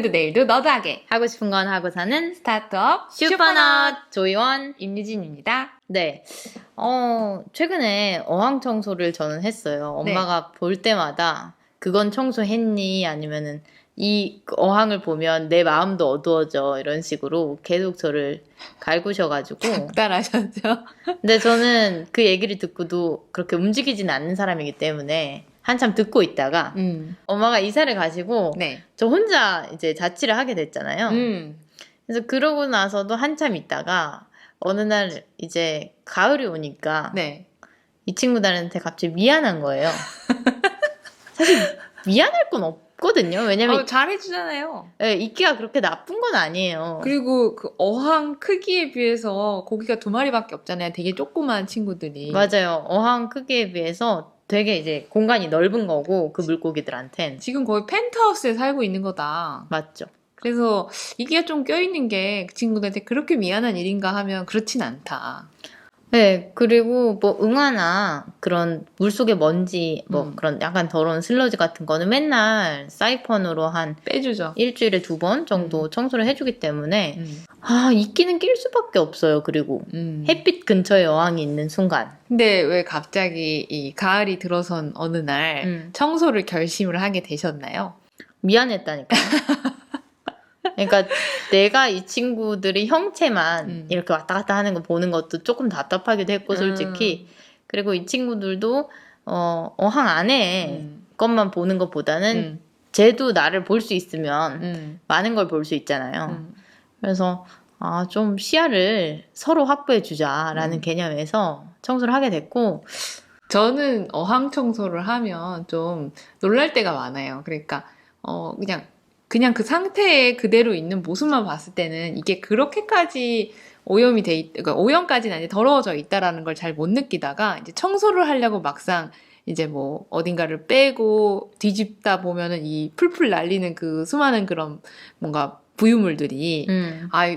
오늘도 내일도 너드하게 하고 싶은 건 하고 사는 스타트업 슈퍼넛 조이원. 임유진입니다. 네. 최근에 어항 청소를 저는 했어요. 엄마가 볼 때마다 그건 청소했니? 아니면은 이 어항을 보면 내 마음도 어두워져. 이런 식으로 계속 저를 갈구셔가지고. 따라하셨죠? 근데 저는 그 얘기를 듣고도 그렇게 움직이진 않는 사람이기 때문에 한참 듣고 있다가 엄마가 이사를 가시고 네. 저 혼자 이제 자취를 하게 됐잖아요. 그래서 그러고 나서도 한참 있다가 어느 날 이제 가을이 오니까 네. 이 친구들한테 갑자기 미안한 거예요. 사실 미안할 건 없거든요. 왜냐면 잘해주잖아요. 네, 이끼가 그렇게 나쁜 건 아니에요. 그리고 그 어항 크기에 비해서 고기가 2마리밖에 없잖아요. 되게 조그만 친구들이. 맞아요. 어항 크기에 비해서 되게 이제 공간이 넓은 거고 그 물고기들한텐. 지금 거의 펜트하우스에 살고 있는 거다. 맞죠. 그래서 이게 좀 껴있는 게 그 친구들한테 그렇게 미안한 일인가 하면 그렇진 않다. 네, 그리고 뭐 응아나 그런 물속의 먼지, 뭐 그런 약간 더러운 슬러지 같은 거는 맨날 사이펀으로 한 빼주죠. 일주일에 2번 정도 청소를 해주기 때문에 이끼는 낄 수밖에 없어요. 그리고 햇빛 근처에 어항이 있는 순간. 근데 왜 갑자기 이 가을이 들어선 어느 날 청소를 결심을 하게 되셨나요? 미안했다니까요. 그러니까 내가 이 친구들이 형체만 이렇게 왔다 갔다 하는 거 보는 것도 조금 답답하기도 했고 솔직히. 그리고 이 친구들도 어항 안에 것만 보는 것보다는 쟤도 나를 볼 수 있으면 많은 걸 볼 수 있잖아요. 그래서 좀 시야를 서로 확보해 주자라는 개념에서 청소를 하게 됐고, 저는 어항 청소를 하면 좀 놀랄 때가 많아요. 그러니까 그냥 그 상태에 그대로 있는 모습만 봤을 때는 이게 그렇게까지 오염이 그러니까 오염까지는 아니라 더러워져 있다라는 걸 잘 못 느끼다가 이제 청소를 하려고 막상 이제 뭐 어딘가를 빼고 뒤집다 보면은 이 풀풀 날리는 그 수많은 그런 뭔가 부유물들이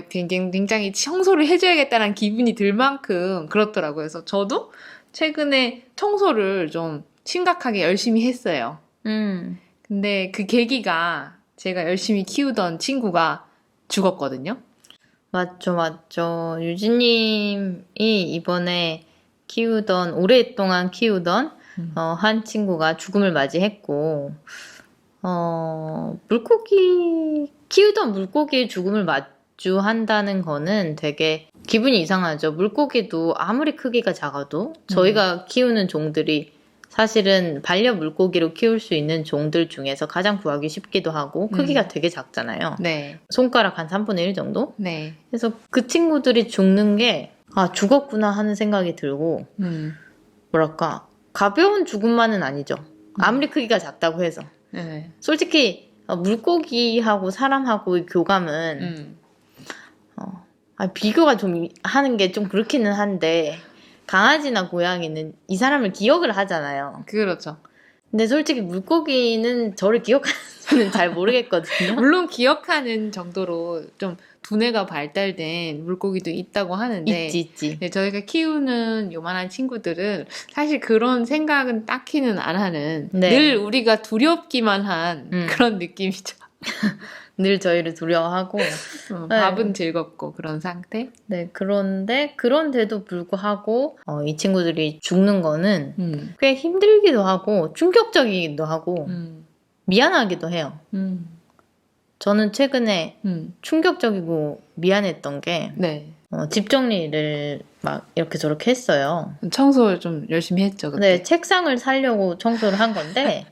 굉장히 청소를 해줘야겠다는 기분이 들 만큼 그렇더라고요. 그래서 저도 최근에 청소를 좀 심각하게 열심히 했어요. 근데 그 계기가 제가 열심히 키우던 친구가 죽었거든요. 맞죠. 유진님이 이번에 오랫동안 키우던 한 친구가 죽음을 맞이했고, 키우던 물고기의 죽음을 마주한다는 거는 되게 기분이 이상하죠. 물고기도 아무리 크기가 작아도 저희가 키우는 종들이 사실은 반려 물고기로 키울 수 있는 종들 중에서 가장 구하기 쉽기도 하고 크기가 되게 작잖아요. 네. 손가락 한 3분의 1 정도? 네. 그래서 그 친구들이 죽는 게 죽었구나 하는 생각이 들고 뭐랄까 가벼운 죽음만은 아니죠. 아무리 크기가 작다고 해서. 네. 솔직히 물고기하고 사람하고의 교감은 비교가 좀 하는 게 좀 그렇기는 한데 강아지나 고양이는 이 사람을 기억을 하잖아요. 그렇죠. 근데 솔직히 물고기는 저를 기억하는지는 잘 모르겠거든요. 물론 기억하는 정도로 좀 두뇌가 발달된 물고기도 있다고 하는데 있지. 네, 저희가 키우는 요만한 친구들은 사실 그런 생각은 딱히는 안 하는 늘 우리가 두렵기만 한 그런 느낌이죠. 늘 저희를 두려워하고 밥은 즐겁고 그런 상태? 네, 그런데도 불구하고 이 친구들이 죽는 거는 꽤 힘들기도 하고 충격적이기도 하고 미안하기도 해요. 저는 최근에 충격적이고 미안했던 게 집 정리를 막 이렇게 저렇게 했어요. 청소를 좀 열심히 했죠. 그때. 네, 책상을 사려고 청소를 한 건데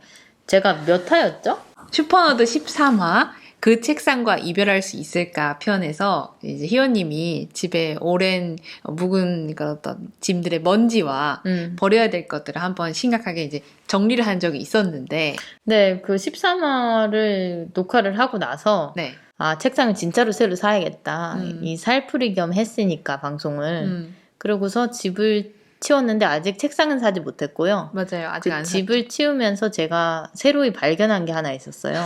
제가 몇 화였죠? 슈퍼너드 13화 그 책상과 이별할 수 있을까 편에서 이제 희원님이 집에 오랜 묵은 어떤 짐들의 먼지와 버려야 될 것들을 한번 심각하게 이제 정리를 한 적이 있었는데 네, 그 13화를 녹화를 하고 나서 책상을 진짜로 새로 사야겠다. 이 살풀이 겸 했으니까 방송을. 그러고서 집을 치웠는데 아직 책상은 사지 못했고요. 맞아요. 아직 안 샀죠. 집을 치우면서 제가 새로이 발견한 게 하나 있었어요.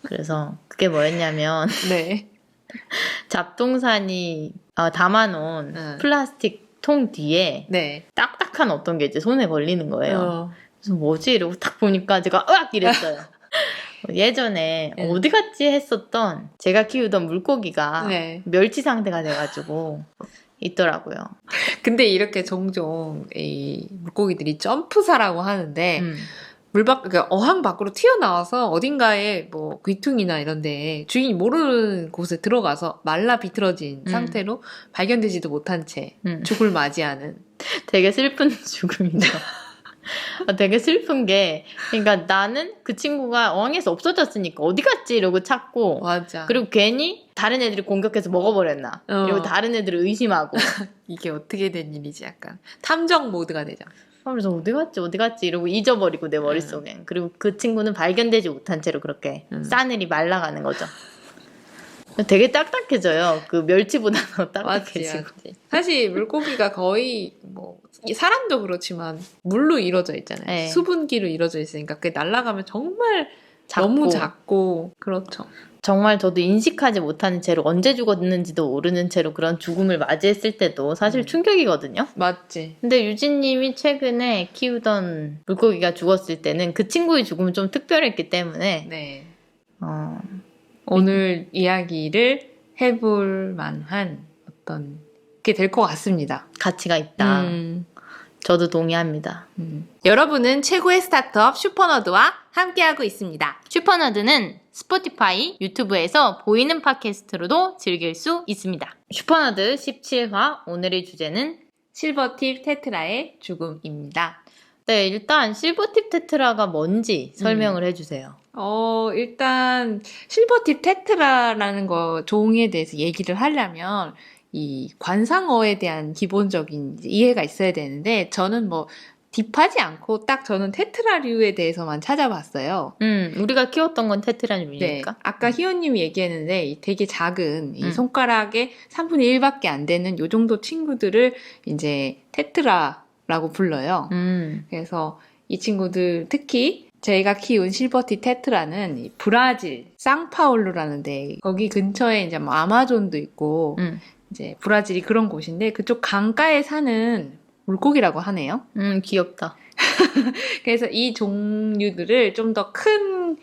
그래서 그게 뭐였냐면 잡동사니 담아놓은 플라스틱 통 뒤에 딱딱한 어떤 게 이제 손에 걸리는 거예요. 그래서 뭐지? 이러고 딱 보니까 제가 으악! 이랬어요. 예전에 네. 어디 갔지 했었던 제가 키우던 물고기가 네. 멸치 상태가 돼가지고 있더라고요. 근데 이렇게 종종 이 물고기들이 점프사라고 하는데 음. 그러니까 어항 밖으로 튀어나와서 어딘가에 뭐 귀퉁이나 이런데 주인이 모르는 곳에 들어가서 말라 비틀어진 상태로 발견되지도 못한 채 죽을 맞이하는. 되게 슬픈 죽음이죠. 되게 슬픈 게, 그러니까 나는 그 친구가 어항에서 없어졌으니까 어디 갔지 이러고 찾고, 맞아. 그리고 괜히 다른 애들이 공격해서 먹어버렸나 이러고 다른 애들을 의심하고. 이게 어떻게 된 일이지? 약간 탐정 모드가 되죠. 그래서 어디 갔지 이러고 잊어버리고 내 머릿속엔. 그리고 그 친구는 발견되지 못한 채로 그렇게 싸늘히 말라가는 거죠. 되게 딱딱해져요. 그 멸치보다 더 딱딱해지고. 맞지. 사실 물고기가 거의 뭐 사람도 그렇지만 물로 이루어져 있잖아요. 네. 수분기로 이루어져 있으니까 그게 날아가면 정말 작고. 너무 작고 그렇죠. 정말 저도 인식하지 못하는 채로 언제 죽었는지도 모르는 채로 그런 죽음을 맞이했을 때도 사실 충격이거든요. 맞지. 근데 유진님이 최근에 키우던 물고기가 죽었을 때는 그 친구의 죽음은 좀 특별했기 때문에 네. 어, 오늘 이야기를 해볼 만한 어떤 게 될 것 같습니다. 가치가 있다. 저도 동의합니다. 여러분은 최고의 스타트업 슈퍼너드와 함께하고 있습니다. 슈퍼너드는 스포티파이, 유튜브에서 보이는 팟캐스트로도 즐길 수 있습니다. 슈퍼너드 17화 오늘의 주제는 실버팁 테트라의 죽음입니다. 네, 일단 실버팁 테트라가 뭔지 설명을 해주세요. 일단 실버팁 테트라라는 거 종에 대해서 얘기를 하려면 이 관상어에 대한 기본적인 이해가 있어야 되는데 저는 뭐 딥하지 않고 딱 저는 테트라류에 대해서만 찾아봤어요. 우리가 키웠던 건 테트라류니까. 네, 아까 희원님이 얘기했는데 이 되게 작은 이 손가락의 3분의 1밖에 안 되는 요 정도 친구들을 이제 테트라라고 불러요. 그래서 이 친구들 특히 제가 키운 실버티 테트라는 이 브라질 상파울루라는 데 거기 근처에 이제 뭐 아마존도 있고 이제 브라질이 그런 곳인데 그쪽 강가에 사는 물고기라고 하네요. 귀엽다. 그래서 이 종류들을 좀 더 큰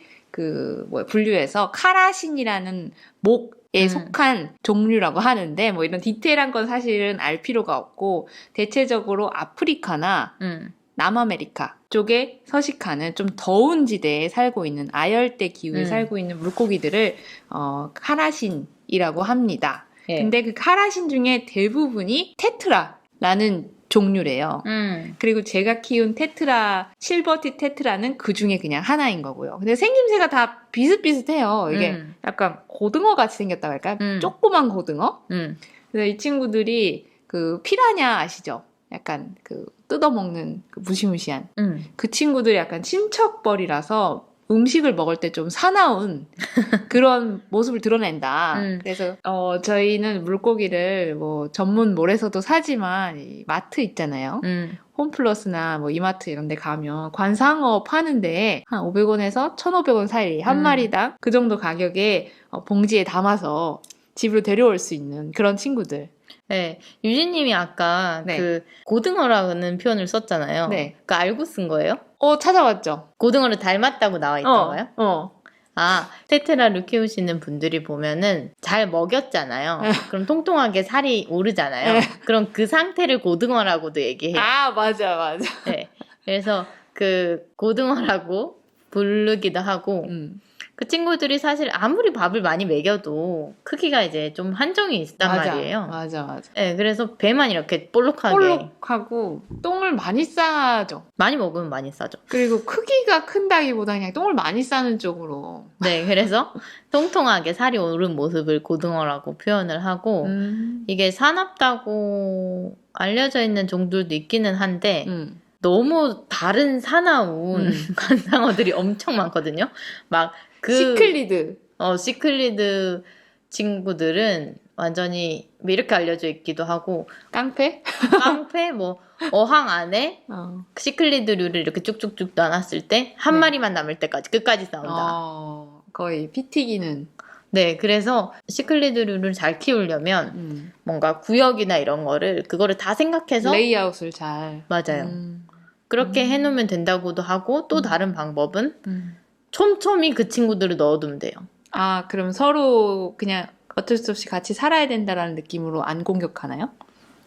분류해서 카라신이라는 목에 속한 종류라고 하는데 뭐 이런 디테일한 건 사실은 알 필요가 없고 대체적으로 아프리카나 남아메리카 쪽에 서식하는 좀 더운 지대에 살고 있는 아열대 기후에 살고 있는 물고기들을 카라신이라고 합니다. 예. 근데 그 카라신 중에 대부분이 테트라라는 종류래요. 그리고 제가 키운 테트라, 실버티 테트라는 그 중에 그냥 하나인 거고요. 근데 생김새가 다 비슷비슷해요. 이게 약간 고등어 같이 생겼다고 할까요? 조그만 고등어? 그래서 이 친구들이 그 피라냐 아시죠? 약간 그 뜯어먹는 그 무시무시한 그 친구들이 약간 친척벌이라서 음식을 먹을 때 좀 사나운 그런 모습을 드러낸다. 그래서 저희는 물고기를 뭐 전문 몰에서도 사지만 이 마트 있잖아요. 홈플러스나 뭐 이마트 이런 데 가면 관상어 파는데 한 500원에서 1,500원 사이 한 마리당 그 정도 가격에 봉지에 담아서 집으로 데려올 수 있는 그런 친구들. 네, 유진님이 아까 네. 그 고등어라는 표현을 썼잖아요. 네. 그거 알고 쓴 거예요? 찾아왔죠. 고등어를 닮았다고 나와 있던가요? 어. 아, 테트라를 키우시는 분들이 보면은 잘 먹였잖아요. 그럼 통통하게 살이 오르잖아요. 그럼 그 상태를 고등어라고도 얘기해요. 아, 맞아. 네. 그래서 그 고등어라고 부르기도 하고 그 친구들이 사실 아무리 밥을 많이 먹여도 크기가 이제 좀 한정이 있단 말이에요. 맞아. 네, 그래서 배만 이렇게 볼록하게 볼록하고 똥을 많이 싸죠. 많이 먹으면 많이 싸죠. 그리고 크기가 큰다기보다 그냥 똥을 많이 싸는 쪽으로. 네, 그래서 통통하게 살이 오른 모습을 고등어라고 표현을 하고 이게 사납다고 알려져 있는 종들도 있기는 한데 너무 다른 사나운 관상어들이 엄청 많거든요. 막 시클리드. 시클리드 친구들은 완전히 이렇게 알려져 있기도 하고 깡패? 뭐 어항 안에 시클리드류를 이렇게 쭉쭉쭉 나눴을 때 한 마리만 남을 때까지 끝까지 싸운다. 거의 피 튀기는. 네, 그래서 시클리드류를 잘 키우려면 뭔가 구역이나 이런 그거를 다 생각해서 레이아웃을 잘. 맞아요. 그렇게 해놓으면 된다고도 하고 또 다른 방법은 촘촘히 그 친구들을 넣어두면 돼요. 아, 그럼 서로 그냥 어쩔 수 없이 같이 살아야 된다라는 느낌으로 안 공격하나요?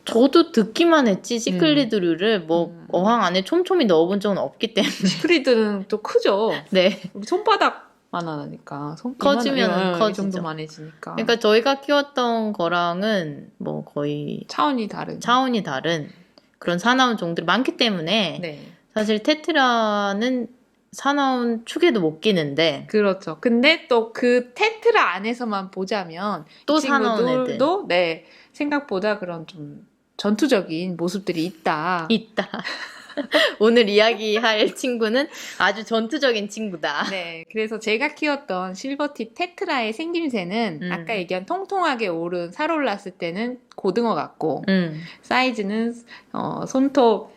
저도 듣기만 했지 시클리드류를 뭐 어항 안에 촘촘히 넣어본 적은 없기 때문에. 시크리드는 또 크죠. 네. 우리 손바닥만 하니까. 커지면은 이 커지죠. 정도만 해지니까. 그러니까 저희가 키웠던 거랑은 뭐 거의 차원이 다른. 차원이 다른 그런 사나운 종들이 많기 때문에 네. 사실 테트라는 사나운 축에도 못 끼는데 그렇죠. 근데 또 그 테트라 안에서만 보자면 또 이 사나운 애들 친구들도 네, 생각보다 그런 좀 전투적인 모습들이 있다. 있다. 오늘 이야기할 친구는 아주 전투적인 친구다. 네, 그래서 제가 키웠던 실버팁 테트라의 생김새는 아까 얘기한 통통하게 오른 살 올랐을 때는 고등어 같고 사이즈는 손톱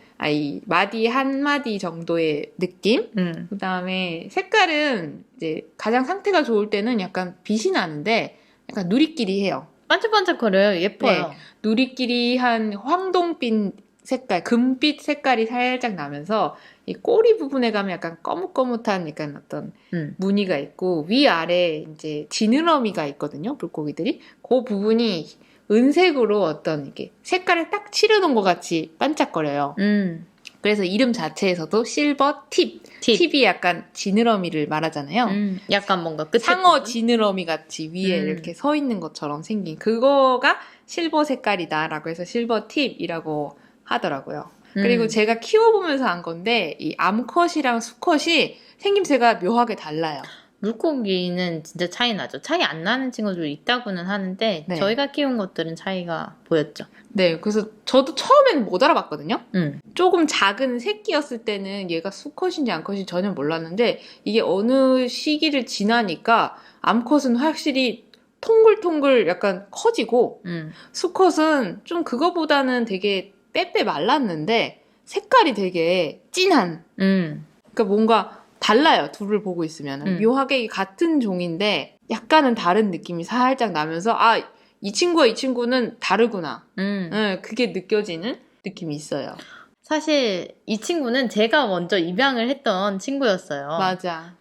마디 한 마디 정도의 느낌. 그다음에 색깔은 이제 가장 상태가 좋을 때는 약간 빛이 나는데 약간 누리끼리해요. 반짝반짝거려요. 예뻐요. 네, 누리끼리한 황동빛 색깔, 금빛 색깔이 살짝 나면서 이 꼬리 부분에 가면 약간 거뭇거뭇한 약간 어떤 무늬가 있고 위아래 이제 지느러미가 있거든요. 물고기들이. 그 부분이 은색으로 어떤 이렇게 색깔을 딱 칠해놓은 것 같이 반짝거려요. 그래서 이름 자체에서도 실버 팁. 팁이 약간 지느러미를 말하잖아요. 약간 뭔가 끝에 상어 부분? 지느러미 같이 위에 이렇게 서 있는 것처럼 생긴 그거가 실버 색깔이다라고 해서 실버 팁이라고 하더라고요. 그리고 제가 키워보면서 안 건데 이 암컷이랑 수컷이 생김새가 묘하게 달라요. 물고기는 진짜 차이 나죠. 차이 안 나는 친구들 있다고는 하는데 네. 저희가 키운 것들은 차이가 보였죠. 네, 그래서 저도 처음에는 못 알아봤거든요. 음. 조금 작은 새끼였을 때는 얘가 수컷인지 암컷인지 전혀 몰랐는데 이게 어느 시기를 지나니까 암컷은 확실히 통글통글 약간 커지고 수컷은 좀 그거보다는 되게 빼빼 말랐는데 색깔이 되게 진한 그러니까 뭔가 달라요. 둘을 보고 있으면 묘하게 같은 종인데 약간은 다른 느낌이 살짝 나면서 아, 이 친구와 이 친구는 다르구나. 그게 느껴지는 느낌이 있어요. 사실 이 친구는 제가 먼저 입양을 했던 친구였어요. 맞아.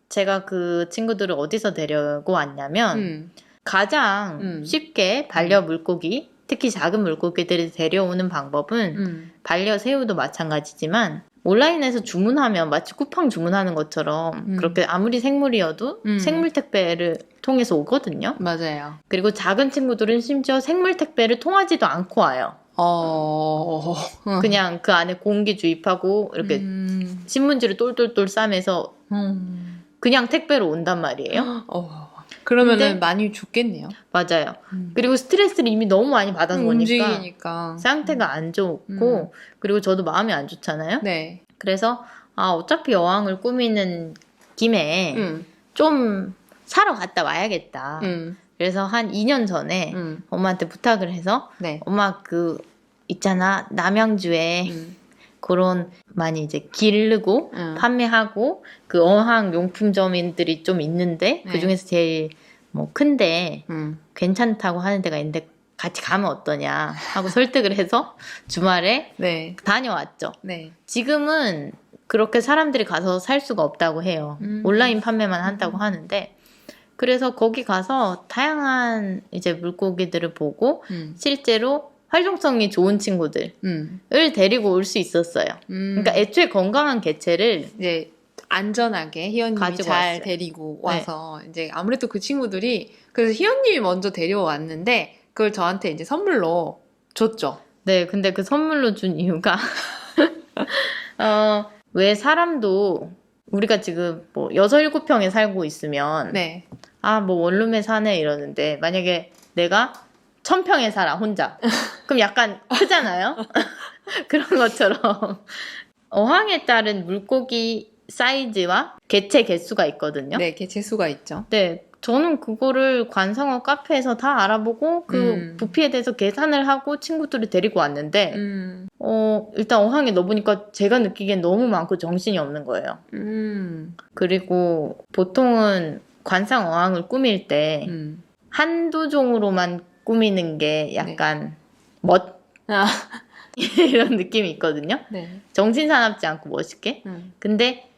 제가 그 친구들을 어디서 데려고 왔냐면 가장 쉽게 반려 물고기, 특히 작은 물고기들을 데려오는 방법은 반려 새우도 마찬가지지만 온라인에서 주문하면 마치 쿠팡 주문하는 것처럼 그렇게 아무리 생물이어도 생물 택배를 통해서 오거든요. 맞아요. 그리고 작은 친구들은 심지어 생물 택배를 통하지도 않고 와요. 그냥 그 안에 공기 주입하고 이렇게 신문지를 똘똘똘 싸매서 그냥 택배로 온단 말이에요. 그러면은 근데- 많이 죽겠네요. 맞아요. 그리고 스트레스를 이미 너무 많이 받아서 오니까 움직이니까. 상태가 안 좋고 그리고 저도 마음이 안 좋잖아요. 네. 그래서 어차피 여왕을 꾸미는 김에 좀 사러 갔다 와야겠다. 그래서 한 2년 전에 엄마한테 부탁을 해서 네. 엄마 그 있잖아 남양주에 그런 많이 이제 기르고 판매하고 그 어항 용품점들이 좀 있는데 네. 그 중에서 제일 뭐 큰데 괜찮다고 하는 데가 있는데 같이 가면 어떠냐 하고 설득을 해서 주말에 네. 다녀왔죠. 네. 지금은 그렇게 사람들이 가서 살 수가 없다고 해요. 온라인 판매만 한다고 하는데 그래서 거기 가서 다양한 이제 물고기들을 보고 실제로 활동성이 좋은 친구들을 데리고 올 수 있었어요. 그러니까 애초에 건강한 개체를 이제 안전하게 희연님이 가지고 잘 왔어요. 데리고 와서 이제 아무래도 그 친구들이 그래서 희연님이 먼저 데려왔는데 그걸 저한테 이제 선물로 줬죠. 네, 근데 그 선물로 준 이유가 왜 사람도 우리가 지금 뭐 6, 7평에 살고 있으면 네. 뭐 원룸에 사네 이러는데 만약에 내가 1000평에 살아 혼자 그럼 약간 크잖아요. 그런 것처럼 어항에 따른 물고기 사이즈와 개체 개수가 있거든요. 네, 개체수가 있죠. 네, 저는 그거를 관상어 카페에서 다 알아보고 그 부피에 대해서 계산을 하고 친구들을 데리고 왔는데 일단 어항에 넣어보니까 제가 느끼기엔 너무 많고 정신이 없는 거예요. 그리고 보통은 관상 어항을 꾸밀 때 한두 종으로만 꾸미는 게 약간 이런 느낌이 있거든요. 네. 정신사납지 않고 멋있게. 근데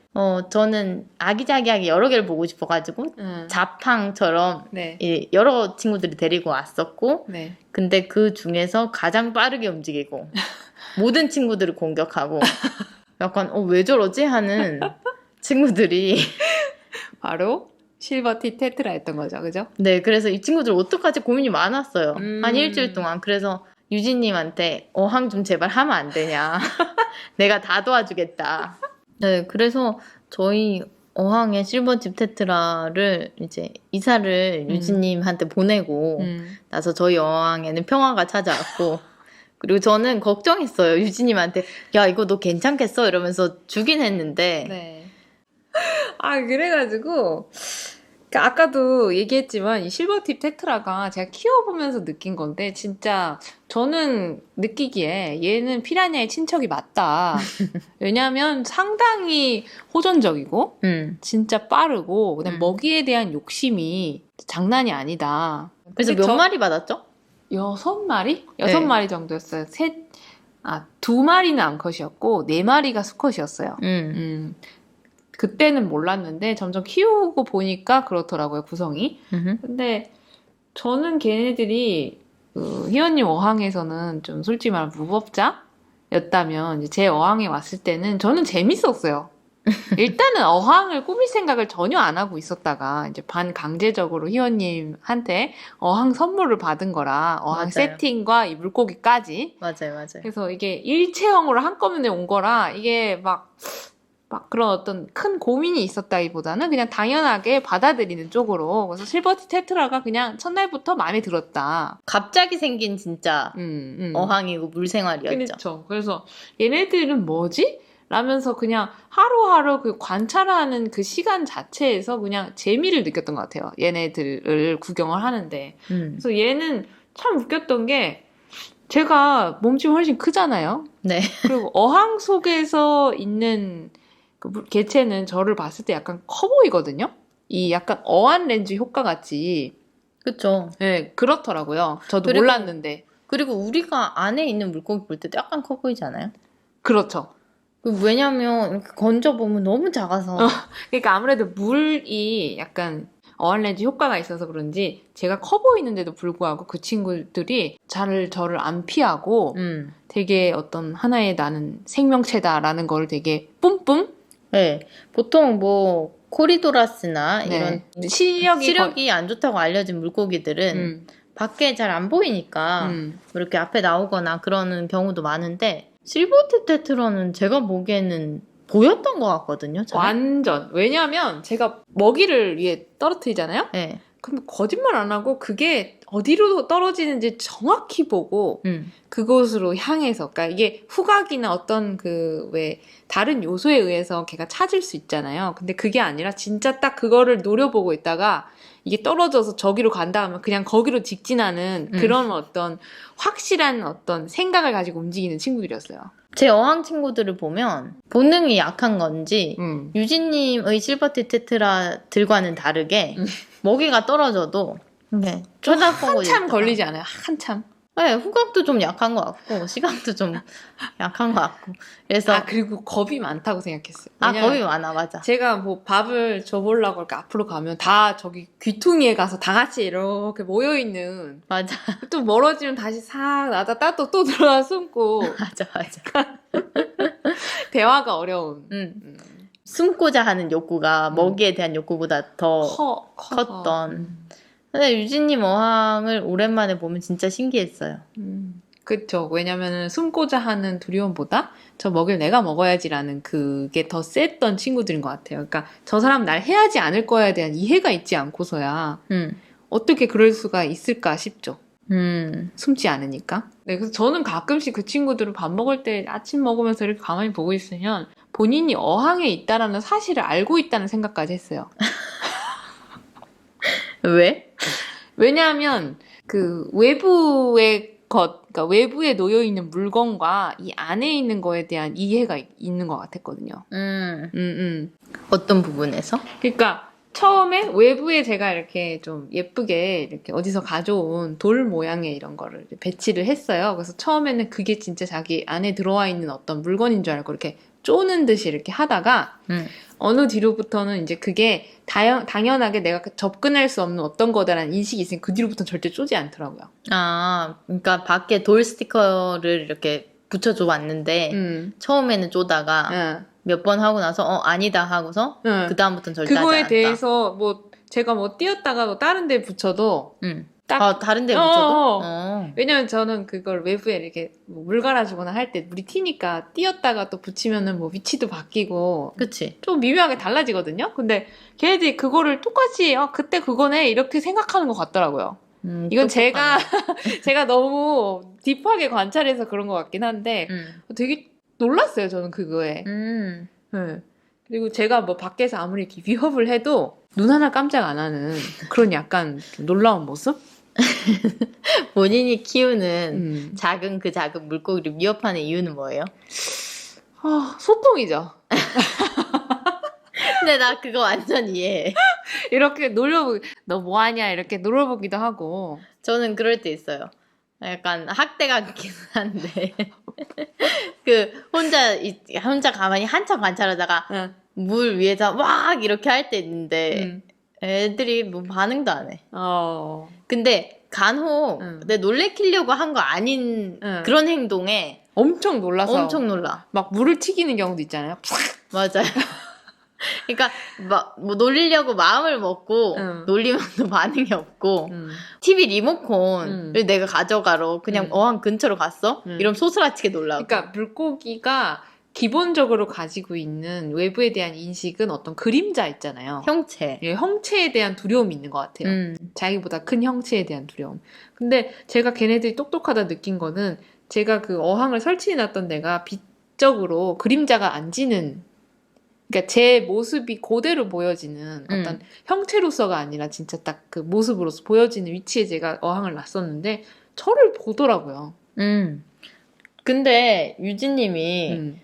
저는 아기자기하게 여러 개를 보고 싶어가지고 자팡처럼 네. 여러 친구들이 데리고 왔었고 네. 근데 그 중에서 가장 빠르게 움직이고 모든 친구들을 공격하고 약간 왜 저러지? 하는 친구들이 바로 실버티 테트라였던 거죠. 그죠? 네, 그래서 이 친구들 어떡하지 고민이 많았어요. 한 일주일 동안. 그래서 유진님한테 어항 좀 제발 하면 안 되냐. 내가 다 도와주겠다. 네, 그래서 저희 어항의 실버집 테트라를 이제 이사를 유진님한테 보내고 나서 저희 어항에는 평화가 찾아왔고 그리고 저는 걱정했어요. 유진님한테 야 이거 너 괜찮겠어? 이러면서 주긴 했는데 네. 아, 그래가지고, 그러니까 아까도 얘기했지만, 이 실버팁 테트라가 제가 키워보면서 느낀 건데, 진짜, 저는 느끼기에 얘는 피라냐의 친척이 맞다. 왜냐면 상당히 호전적이고, 진짜 빠르고, 그다음 먹이에 대한 욕심이 장난이 아니다. 그래서 몇 마리 받았죠? 6마리? 네. 6마리 정도였어요. 2마리는 암컷이었고, 4마리가 수컷이었어요. 그때는 몰랐는데 점점 키우고 보니까 그렇더라고요, 구성이. 근데 저는 걔네들이 희원님 어항에서는 좀 솔직히 말하면 무법자였다면 이제 제 어항에 왔을 때는 저는 재밌었어요. 일단은 어항을 꾸밀 생각을 전혀 안 하고 있었다가 이제 반강제적으로 희원님한테 어항 선물을 받은 거라 어항 맞아요. 세팅과 이 물고기까지. 맞아요. 그래서 이게 일체형으로 한꺼번에 온 거라 이게 막 그런 어떤 큰 고민이 있었다기보다는 그냥 당연하게 받아들이는 쪽으로. 그래서 실버티 테트라가 그냥 첫날부터 마음에 들었다. 갑자기 생긴 진짜 어항이고 물생활이었죠. 그렇죠. 그래서 얘네들은 뭐지? 라면서 그냥 하루하루 그 관찰하는 그 시간 자체에서 그냥 재미를 느꼈던 것 같아요. 얘네들을 구경을 하는데. 그래서 얘는 참 웃겼던 게 제가 몸집이 훨씬 크잖아요. 네. 그리고 어항 속에서 있는 그 개체는 저를 봤을 때 약간 커 보이거든요. 이 약간 어안 렌즈 효과 같이. 그쵸. 네, 그렇더라고요. 저도 그리고- 몰랐는데. 그리고 우리가 안에 있는 물고기 볼 때도 약간 커 보이지 않아요? 그렇죠. 왜냐면 이렇게 건져보면 너무 작아서 그러니까 아무래도 물이 약간 어안 렌즈 효과가 있어서 그런지 제가 커 보이는데도 불구하고 그 친구들이 저를 안 피하고 되게 어떤 하나의 나는 생명체다라는 걸 되게 뿜뿜? 네. 보통 뭐 코리도라스나 네. 이런 시력이 안 좋다고 알려진 물고기들은 밖에 잘 안 보이니까 뭐 이렇게 앞에 나오거나 그러는 경우도 많은데 실버팁 테트라는 제가 보기에는 보였던 것 같거든요. 잘. 완전. 왜냐하면 제가 먹이를 위에 떨어뜨리잖아요? 네. 근데 거짓말 안 하고 그게 어디로 떨어지는지 정확히 보고 음. 그곳으로 향해서, 그러니까 이게 후각이나 어떤 왜 다른 요소에 의해서 걔가 찾을 수 있잖아요. 근데 그게 아니라 진짜 딱 그거를 노려보고 있다가 이게 떨어져서 저기로 간다 하면 그냥 거기로 직진하는 그런 어떤 확실한 어떤 생각을 가지고 움직이는 친구들이었어요. 제 어항 친구들을 보면 본능이 약한 건지 유진님의 실버팁 테트라들과는 다르게 먹이가 떨어져도 네, 쳐다보고 한참 있다가. 걸리지 않아요? 한참. 네, 후각도 좀 약한 것 같고 시각도 좀 약한 것 같고 그래서 그리고 겁이 많다고 생각했어요. 겁이 많아. 맞아. 제가 뭐 밥을 줘보려고 이렇게 앞으로 가면 다 저기 귀퉁이에 가서 다 같이 이렇게 모여있는. 맞아. 또 멀어지면 다시 싹 나갔다 또 들어와 숨고. 맞아. 대화가 어려운. 숨고자 하는 욕구가 먹이에 대한 욕구보다 더 커서. 컸던. 근데 유진님 어항을 오랜만에 보면 진짜 신기했어요. 그쵸. 왜냐면은 숨고자 하는 두려움보다 저 먹이를 내가 먹어야지라는 그게 더 셌던 친구들인 것 같아요. 그러니까 저 사람 날 해하지 않을 거에 대한 이해가 있지 않고서야 어떻게 그럴 수가 있을까 싶죠. 숨지 않으니까. 네, 그래서 저는 가끔씩 그 친구들은 밥 먹을 때 아침 먹으면서 이렇게 가만히 보고 있으면 본인이 어항에 있다라는 사실을 알고 있다는 생각까지 했어요. 왜? 왜냐하면 그 그러니까 외부에 놓여 있는 물건과 이 안에 있는 거에 대한 이해가 있는 것 같았거든요. 어떤 부분에서? 그러니까 처음에 외부에 제가 이렇게 좀 예쁘게 이렇게 어디서 가져온 돌 모양의 이런 거를 배치를 했어요. 그래서 처음에는 그게 진짜 자기 안에 들어와 있는 어떤 물건인 줄 알고 이렇게 쪼는 듯이 이렇게 하다가 음. 어느 뒤로부터는 이제 그게 당연하게 내가 접근할 수 없는 어떤 거다라는 인식이 있으니 그 뒤로부터는 절대 쪼지 않더라고요. 아, 그러니까 밖에 돌 스티커를 이렇게 붙여줘 왔는데 처음에는 쪼다가 응. 몇 번 하고 나서 아니다 하고서 응. 그 다음부터는 절대 하지 그거에 않았다. 대해서 뭐 제가 뭐 띄었다가 뭐 다른 데 붙여도 딱 다른 데 붙여도? 왜냐면 저는 그걸 외부에 이렇게 뭐물 갈아주거나 할 때 물이 튀니까 띄었다가 또 붙이면은 뭐 위치도 바뀌고 그치. 좀 미묘하게 달라지거든요. 근데 걔네들이 그거를 똑같이 그때 그거네 이렇게 생각하는 것 같더라고요. 이건 제가 너무 딥하게 관찰해서 그런 것 같긴 한데 되게 놀랐어요. 저는 그거에. 네. 그리고 제가 뭐 밖에서 아무리 이렇게 위협을 해도 눈 하나 깜짝 안 하는 그런 약간 놀라운 모습? 본인이 키우는 작은 물고기를 위협하는 이유는 뭐예요? 소통이죠. 근데 나 그거 완전 이해해. 이렇게 너 뭐하냐 이렇게 놀려보기도 하고. 저는 그럴 때 있어요. 약간 학대가 같긴 한데 그 혼자 가만히 한참 관찰하다가 물 위에서 막 이렇게 할 때 있는데 애들이 뭐 반응도 안 해. 근데 간혹 내 놀래키려고 한 거 아닌 그런 행동에 엄청 놀라서 엄청 놀라. 막 물을 튀기는 경우도 있잖아요. 맞아요. 그러니까 막 뭐 놀리려고 마음을 먹고 놀리면 또 반응이 없고 TV 리모컨을 내가 가져가러 그냥 어항 근처로 갔어? 이러면 소스라치게 놀라고. 그러니까 물고기가 기본적으로 가지고 있는 외부에 대한 인식은 어떤 그림자 있잖아요. 형체. 예, 형체에 대한 두려움이 있는 것 같아요. 자기보다 큰 형체에 대한 두려움. 근데 제가 걔네들이 똑똑하다 느낀 거는 제가 그 어항을 설치해놨던 데가 빛적으로 그림자가 안 지는, 그러니까 제 모습이 그대로 보여지는 어떤 형체로서가 아니라 진짜 딱 그 모습으로서 보여지는 위치에 제가 어항을 놨었는데 저를 보더라고요. 근데 유진님이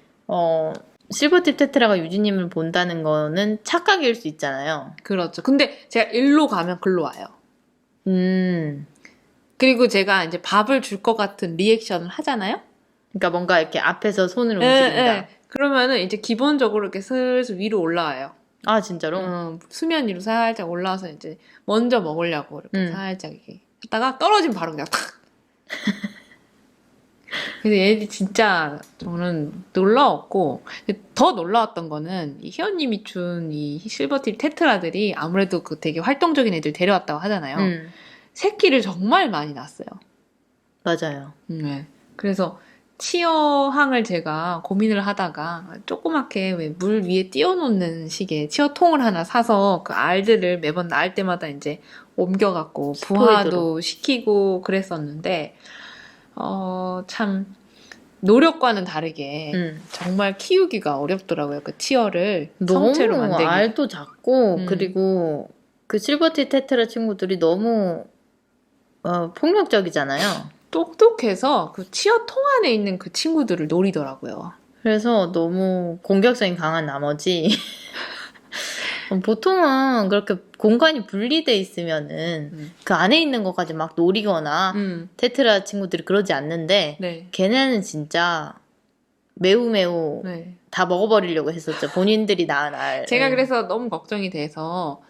실버팁 테트라가 유진님을 본다는 거는 착각일 수 있잖아요. 그렇죠. 근데 제가 일로 가면 글로 와요. 그리고 제가 이제 밥을 줄 것 같은 리액션을 하잖아요. 그러니까 뭔가 이렇게 앞에서 손을 움직인다. 그러면은 이제 기본적으로 이렇게 슬슬 위로 올라와요. 아, 진짜로? 수면 위로 살짝 올라와서 이제 먼저 먹으려고 이렇게 살짝 이렇게 하다가 떨어지면 바로 그냥 탁. 그래서 얘네들이 진짜 저는 놀라웠고, 더 놀라웠던 거는 이 희원님이 준 이 실버팁 테트라들이 아무래도 그 되게 활동적인 애들 데려왔다고 하잖아요. 새끼를 정말 많이 낳았어요. 맞아요. 네. 그래서 치어항을 제가 고민을 하다가 조그맣게 왜 물 위에 띄워놓는 식의 치어통을 하나 사서 그 알들을 매번 낳을 때마다 이제 옮겨갖고 부화도 시키고 그랬었는데 참 노력과는 다르게 정말 키우기가 어렵더라고요. 그 치어를 성체로 너무 만들기. 알도 작고 그리고 그 실버티 테트라 친구들이 너무 폭력적이잖아요. 똑똑해서 그 치어통 안에 있는 그 친구들을 노리더라고요. 그래서 너무 공격성이 강한 나머지 보통은 그렇게 공간이 분리돼 있으면은 그 안에 있는 것까지 막 노리거나 테트라 친구들이 그러지 않는데 네. 걔네는 진짜 매우 네. 다 먹어버리려고 했었죠. 본인들이 낳은 알. 제가 그래서 너무 걱정이 돼서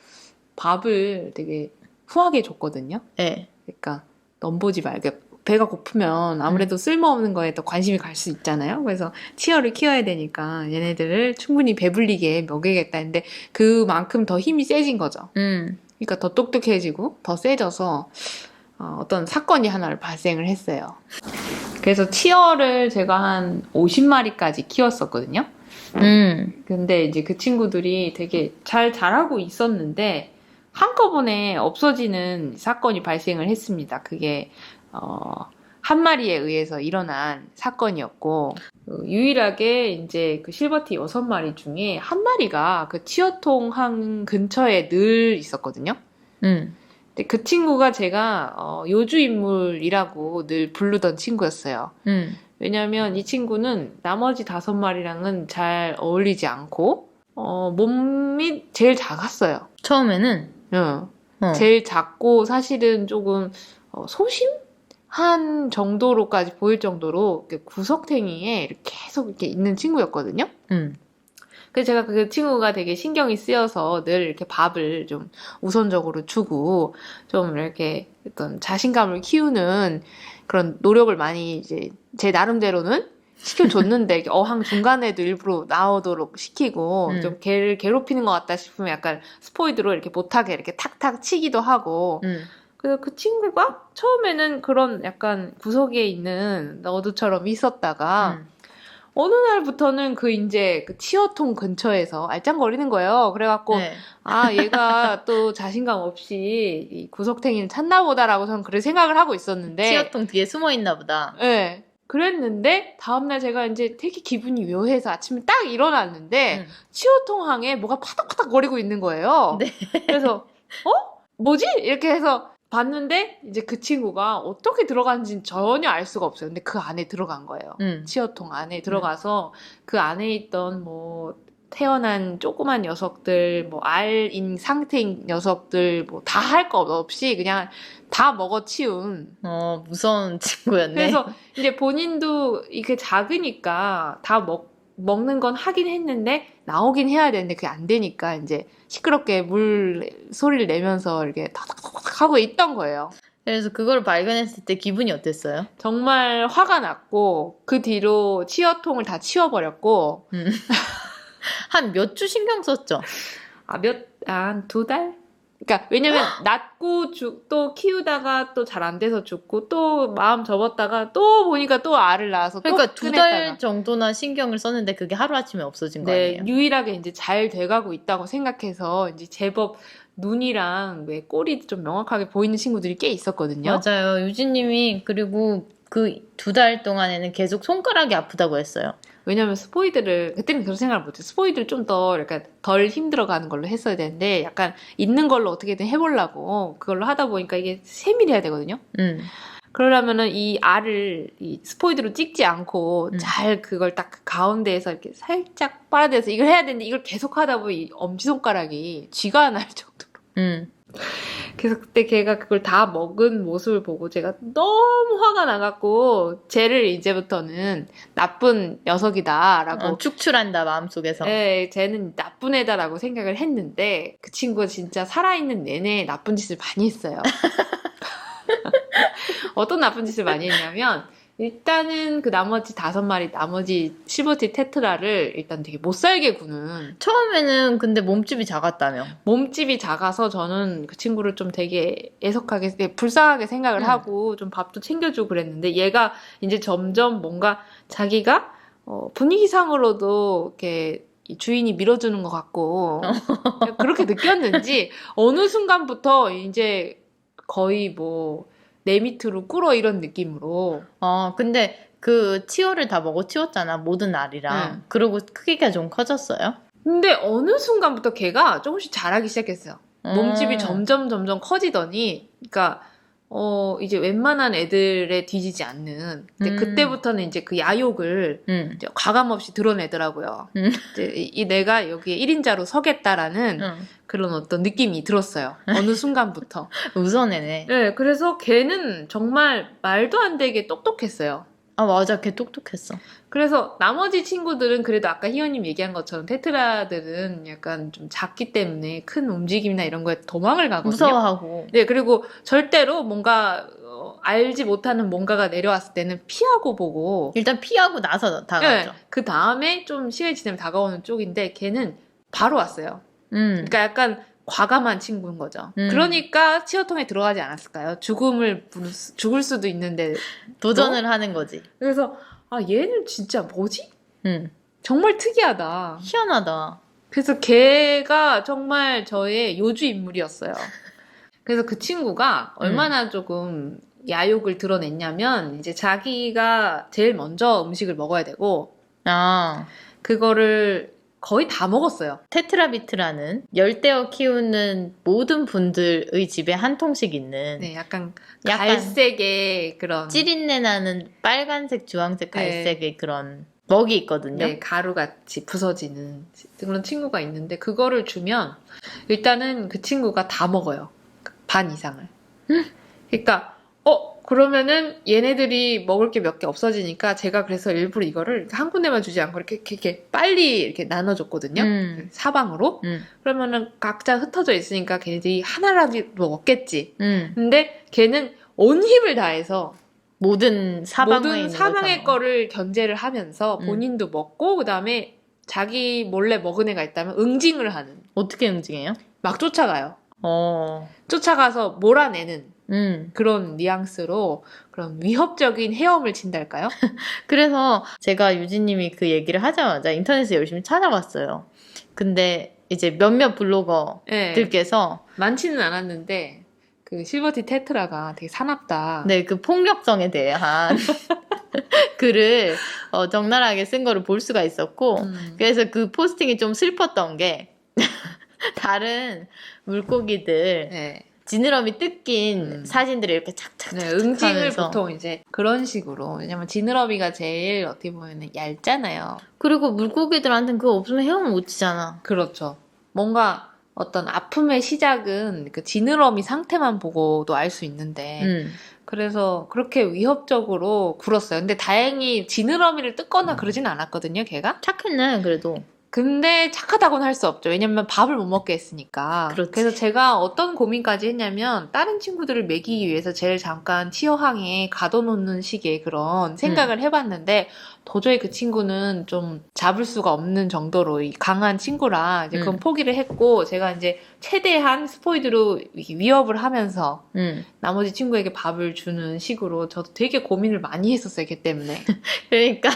밥을 되게 후하게 줬거든요. 네. 그러니까 넘보지 말고 배가 고프면 아무래도 쓸모없는 거에 더 관심이 갈 수 있잖아요. 그래서 치어를 키워야 되니까 얘네들을 충분히 배불리게 먹여야겠다 했는데 그만큼 더 힘이 세진 거죠. 그러니까 더 똑똑해지고 더 세져서 어떤 사건이 하나를 발생을 했어요. 그래서 치어를 제가 한 50마리까지 키웠었거든요. 근데 이제 그 친구들이 되게 잘 자라고 있었는데 한꺼번에 없어지는 사건이 발생을 했습니다. 그게 한 마리에 의해서 일어난 사건이었고 유일하게 이제 그 실버티 6마리 중에 한 마리가 그 치어통 항 근처에 늘 있었거든요. 근데 그 친구가 제가 요주인물이라고 늘 부르던 친구였어요. 왜냐면 이 친구는 나머지 5마리랑은 잘 어울리지 않고 몸이 제일 작았어요. 처음에는 제일 작고 사실은 조금 소심? 한 정도로까지 보일 정도로 이렇게 구석탱이에 이렇게 계속 이렇게 있는 친구였거든요. 그래서 제가 그 친구가 되게 신경이 쓰여서 늘 이렇게 밥을 좀 우선적으로 주고 좀 이렇게 어떤 자신감을 키우는 그런 노력을 많이 이제 제 나름대로는 시켜줬는데 이렇게 어항 중간에도 일부러 나오도록 시키고 좀 걔를 괴롭히는 것 같다 싶으면 약간 스포이드로 이렇게 못하게 이렇게 탁탁 치기도 하고 그래서 그 친구가 처음에는 그런 약간 구석에 있는 너드처럼 있었다가 어느 날부터는 그 이제 그 치어통 근처에서 알짱거리는 거예요. 그래갖고 네. 아 얘가 또 자신감 없이 이 구석탱이를 찾나 보다라고 저는 그렇게 생각을 하고 있었는데 치어통 뒤에 숨어 있나 보다. 네. 그랬는데 다음날 제가 이제 되게 기분이 묘해서 아침에 딱 일어났는데 치어통항에 뭐가 파닥파닥 거리고 있는 거예요. 네. 그래서 뭐지? 이렇게 해서 봤는데 이제 그 친구가 어떻게 들어간지는 전혀 알 수가 없어요. 근데 그 안에 들어간 거예요. 치어통 안에 들어가서 그 안에 있던 뭐 태어난 조그만 녀석들, 뭐 알인 상태인 녀석들 뭐 다 할 거 없이 그냥 다 먹어치운. 무서운 친구였네. 그래서 이제 본인도 이게 작으니까 다 먹는 건 하긴 했는데 나오긴 해야 되는데 그게 안 되니까 이제 시끄럽게 물 소리를 내면서 이렇게 탁탁탁 하고 있던 거예요. 그래서 그걸 발견했을 때 기분이 어땠어요? 정말 화가 났고 그 뒤로 치어통을 다 치워버렸고 한 몇 주 신경 썼죠? 한 2달? 그러니까 왜냐면 낳고 또 키우다가 또 잘 안 돼서 죽고 또 마음 접었다가 또 보니까 또 알을 낳아서 또 그러니까 2달 꺼냈다가. 정도나 신경을 썼는데 그게 하루아침에 없어진 거 네, 아니에요? 유일하게 이제 잘 돼가고 있다고 생각해서 이제 제법 눈이랑 왜 꼬리 좀 명확하게 보이는 친구들이 꽤 있었거든요. 맞아요. 유진님이 그리고 그 2달 동안에는 계속 손가락이 아프다고 했어요. 왜냐면 스포이드를 그때는 그런 생각을 못했어요. 스포이드를 좀 더 약간 덜 힘들어가는 걸로 했어야 되는데 약간 있는 걸로 어떻게든 해보려고 그걸로 하다 보니까 이게 세밀해야 되거든요. 그러려면은 이 알을 이 스포이드로 찍지 않고 잘 그걸 딱 그 가운데에서 이렇게 살짝 빨아대서 이걸 해야 되는데 이걸 계속 하다 보니 이 엄지손가락이 쥐가 날 정도로. 그래서 그때 걔가 그걸 다 먹은 모습을 보고 제가 너무 화가 나갖고 쟤를 이제부터는 나쁜 녀석이다라고 축출한다 마음속에서. 네, 쟤는 나쁜 애다라고 생각을 했는데 그 친구가 진짜 살아있는 내내 나쁜 짓을 많이 했어요. 어떤 나쁜 짓을 많이 했냐면 일단은 그 나머지 5마리 나머지 실버티 테트라를 일단 되게 못살게 구는 처음에는 근데 몸집이 작았다며. 몸집이 작아서 저는 그 친구를 좀 되게 애석하게 되게 불쌍하게 생각을 하고 좀 밥도 챙겨주고 그랬는데 얘가 이제 점점 뭔가 자기가 분위기상으로도 이렇게 주인이 밀어주는 것 같고 그렇게 느꼈는지 어느 순간부터 이제 거의 뭐 내 밑으로 꿇어 이런 느낌으로. 근데 그 치어를 다 먹어치웠잖아. 모든 알이랑. 그리고 크기가 좀 커졌어요? 근데 어느 순간부터 걔가 조금씩 자라기 시작했어요. 몸집이 점점 커지더니 그러니까 이제 웬만한 애들에 뒤지지 않는. 근데 그때부터는 이제 그 야욕을 이제 과감 없이 드러내더라고요. 이제 내가 여기에 1인자로 서겠다라는 그런 어떤 느낌이 들었어요. 어느 순간부터. 우선애네. 네, 그래서 걔는 정말 말도 안 되게 똑똑했어요. 맞아. 걔 똑똑했어. 그래서 나머지 친구들은 그래도 아까 희연님 얘기한 것처럼 테트라들은 약간 좀 작기 때문에 큰 움직임이나 이런 거에 도망을 가거든요. 무서워하고. 네, 그리고 절대로 뭔가 알지 못하는 뭔가가 내려왔을 때는 피하고 보고 일단 피하고 나서 다가죠. 네, 그 다음에 좀 시간이 지나면 다가오는 쪽인데 걔는 바로 왔어요. 그러니까 약간 과감한 친구인 거죠. 그러니까 치어통에 들어가지 않았을까요? 죽을 수도 있는데 도전을 하는 거지. 그래서 얘는 진짜 뭐지? 정말 특이하다. 희한하다. 그래서 걔가 정말 저의 요주 인물이었어요. 그래서 그 친구가 얼마나 조금 야욕을 드러냈냐면 이제 자기가 제일 먼저 음식을 먹어야 되고 그거를 거의 다 먹었어요. 테트라비트라는 열대어 키우는 모든 분들의 집에 한 통씩 있는 네, 약간 갈색의 그런 찌린내 나는 빨간색, 주황색, 갈색의 그런 먹이 있거든요. 네, 가루같이 부서지는 그런 친구가 있는데 그거를 주면 일단은 그 친구가 다 먹어요. 반 이상을. 그러니까 그러면은 얘네들이 먹을 게 몇 개 없어지니까 제가 그래서 일부러 이거를 한 군데만 주지 않고 이렇게 빨리 이렇게 나눠줬거든요. 사방으로. 그러면은 각자 흩어져 있으니까 걔네들이 하나라도 먹겠지. 근데 걔는 온 힘을 다해서 모든 사방에 있는 사방의 걸 거를 견제를 하면서 본인도 먹고 그다음에 자기 몰래 먹은 애가 있다면 응징을 하는. 어떻게 응징해요? 막 쫓아가요. 쫓아가서 몰아내는 그런 뉘앙스로 그런 위협적인 헤엄을 친달까요? 그래서 제가 유진님이 그 얘기를 하자마자 인터넷에 열심히 찾아봤어요. 근데 이제 몇몇 블로거들께서 많지는 않았는데 그 실버티 테트라가 되게 사납다. 네, 그 폭력성에 대한 글을 적나라하게 쓴 거를 볼 수가 있었고 그래서 그 포스팅이 좀 슬펐던 게 다른 물고기들 네. 지느러미 뜯긴 사진들을 이렇게 착착착 응징을 하면서. 보통 이제 그런 식으로 왜냐면 지느러미가 제일 어떻게 보면 얇잖아요. 그리고 물고기들한테는 그거 없으면 헤엄을 못 치잖아. 그렇죠. 뭔가 어떤 아픔의 시작은 그 지느러미 상태만 보고도 알 수 있는데 그래서 그렇게 위협적으로 굴었어요. 근데 다행히 지느러미를 뜯거나 그러진 않았거든요, 걔가. 착했네, 그래도. 근데 착하다고는 할 수 없죠. 왜냐면 밥을 못 먹게 했으니까. 그렇지. 그래서 제가 어떤 고민까지 했냐면 다른 친구들을 먹이기 위해서 쟤를 잠깐 티어항에 가둬놓는 식의 그런 생각을 해봤는데 도저히 그 친구는 좀 잡을 수가 없는 정도로 이 강한 친구라 이제 그건 포기를 했고 제가 이제 최대한 스포이드로 위협을 하면서 나머지 친구에게 밥을 주는 식으로 저도 되게 고민을 많이 했었어요, 걔 때문에. 그러니까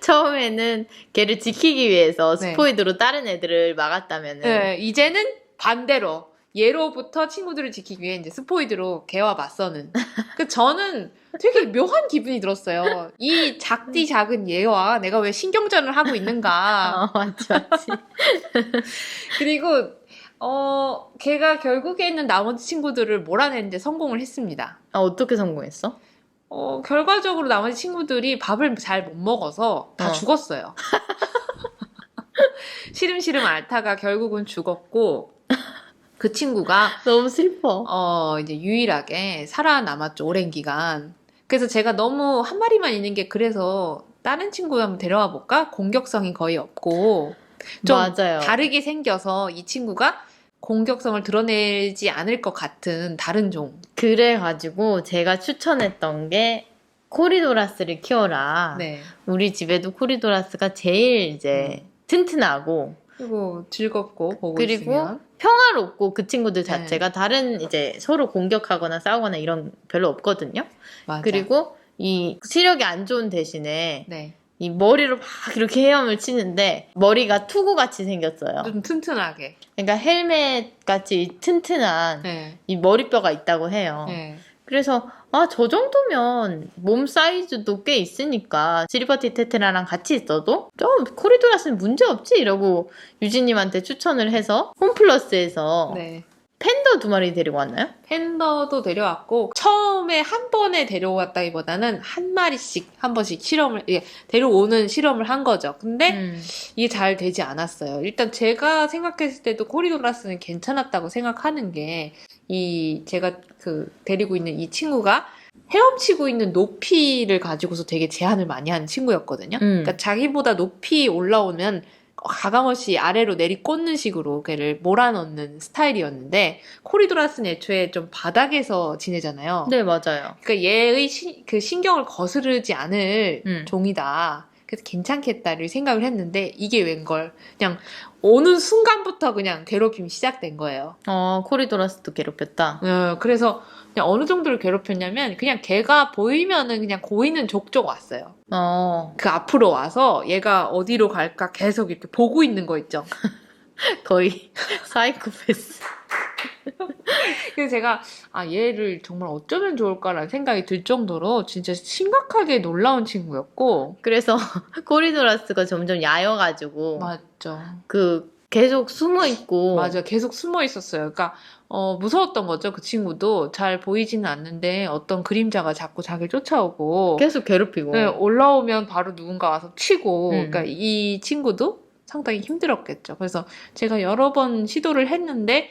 처음에는 걔를 지키기 위해서 네. 스포이드로 다른 애들을 막았다면은 네, 이제는 반대로 얘로부터 친구들을 지키기 위해 이제 스포이드로 걔와 맞서는. 그 저는 되게 묘한 기분이 들었어요. 이 작디 작은 얘와 내가 왜 신경전을 하고 있는가. 맞지 맞지. 그리고 걔가 결국에는 나머지 친구들을 몰아내는데 성공을 했습니다. 어떻게 성공했어? 결과적으로 나머지 친구들이 밥을 잘 못 먹어서 다 죽었어요. 시름시름 앓다가 결국은 죽었고 그 친구가 너무 슬퍼. 이제 유일하게 살아남았죠, 오랜 기간. 그래서 제가 너무 한 마리만 있는 게 그래서 다른 친구 한번 데려와 볼까? 공격성이 거의 없고 좀 맞아요. 다르게 생겨서 이 친구가 공격성을 드러내지 않을 것 같은 다른 종. 그래가지고 제가 추천했던 게 코리도라스를 키워라. 네. 우리 집에도 코리도라스가 제일 이제 튼튼하고 그리고 즐겁고 보고 그리고 있으면 평화롭고 그 친구들 자체가 다른 이제 서로 공격하거나 싸우거나 이런 별로 없거든요. 맞아. 그리고 이 시력이 안 좋은 대신에 네. 이 머리로 막 이렇게 헤엄을 치는데 머리가 투구같이 생겼어요. 좀 튼튼하게. 그러니까 헬멧 같이 튼튼한 네. 이 머리뼈가 있다고 해요. 네. 그래서 저 정도면 몸 사이즈도 꽤 있으니까 지리버티 테트라랑 같이 있어도 좀 코리도라스는 문제 없지 이러고 유진님한테 추천을 해서 홈플러스에서 네. 팬더 2마리 데리고 왔나요? 팬더도 데려왔고 처음에 한 번에 데려왔다기보다는 한 마리씩 한 번씩 데려오는 실험을 한 거죠. 근데 이게 잘 되지 않았어요. 일단 제가 생각했을 때도 코리도라스는 괜찮았다고 생각하는 게 제가 데리고 있는 이 친구가 헤엄치고 있는 높이를 가지고서 되게 제한을 많이 하는 친구였거든요. 그러니까 자기보다 높이 올라오면 가감없이 아래로 내리꽂는 식으로 걔를 몰아넣는 스타일이었는데 코리도라스는 애초에 좀 바닥에서 지내잖아요. 네, 맞아요. 그러니까 얘의 그 신경을 거스르지 않을 종이다. 그래서 괜찮겠다를 생각을 했는데 이게 웬걸 그냥 오는 순간부터 그냥 괴롭힘이 시작된 거예요. 코리도라스도 괴롭혔다. 그래서 그냥 어느 정도를 괴롭혔냐면 그냥 걔가 보이면은 그냥 보이는 족족 왔어요. 그 앞으로 와서 얘가 어디로 갈까 계속 이렇게 보고 있는 거 있죠. 거의 사이코패스. 그래서 제가 얘를 정말 어쩌면 좋을까라는 생각이 들 정도로 진짜 심각하게 놀라운 친구였고 그래서 코리도라스가 점점 야여가지고 맞죠. 계속 숨어있고 맞아. 계속 숨어 있었어요. 그러니까 무서웠던 거죠. 그 친구도 잘 보이지는 않는데 어떤 그림자가 자꾸 자기를 쫓아오고 계속 괴롭히고 네, 올라오면 바로 누군가 와서 치고 그러니까 이 친구도 상당히 힘들었겠죠. 그래서 제가 여러 번 시도를 했는데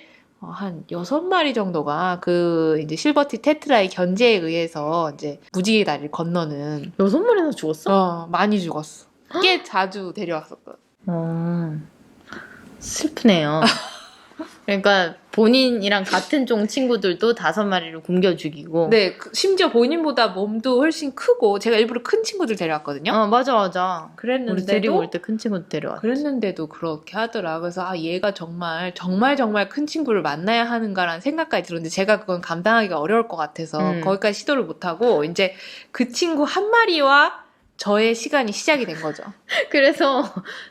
한 6마리 정도가 그 이제 실버티 테트라의 견제에 의해서 이제 무지개 다리를 건너는 6마리나 죽었어? 많이 죽었어. 꽤 자주 데려왔었거든. 슬프네요. 그러니까 본인이랑 같은 종 친구들도 5마리를 굶겨 죽이고. 네, 심지어 본인보다 몸도 훨씬 크고 제가 일부러 큰 친구들 데려왔거든요. 맞아. 우리 그랬는데도 데리고 올 때 큰 친구도 데려왔지. 그랬는데도 그렇게 하더라. 그래서 얘가 정말 큰 친구를 만나야 하는가라는 생각까지 들었는데 제가 그건 감당하기가 어려울 것 같아서 거기까지 시도를 못하고 이제 그 친구 한 마리와 저의 시간이 시작이 된 거죠. 그래서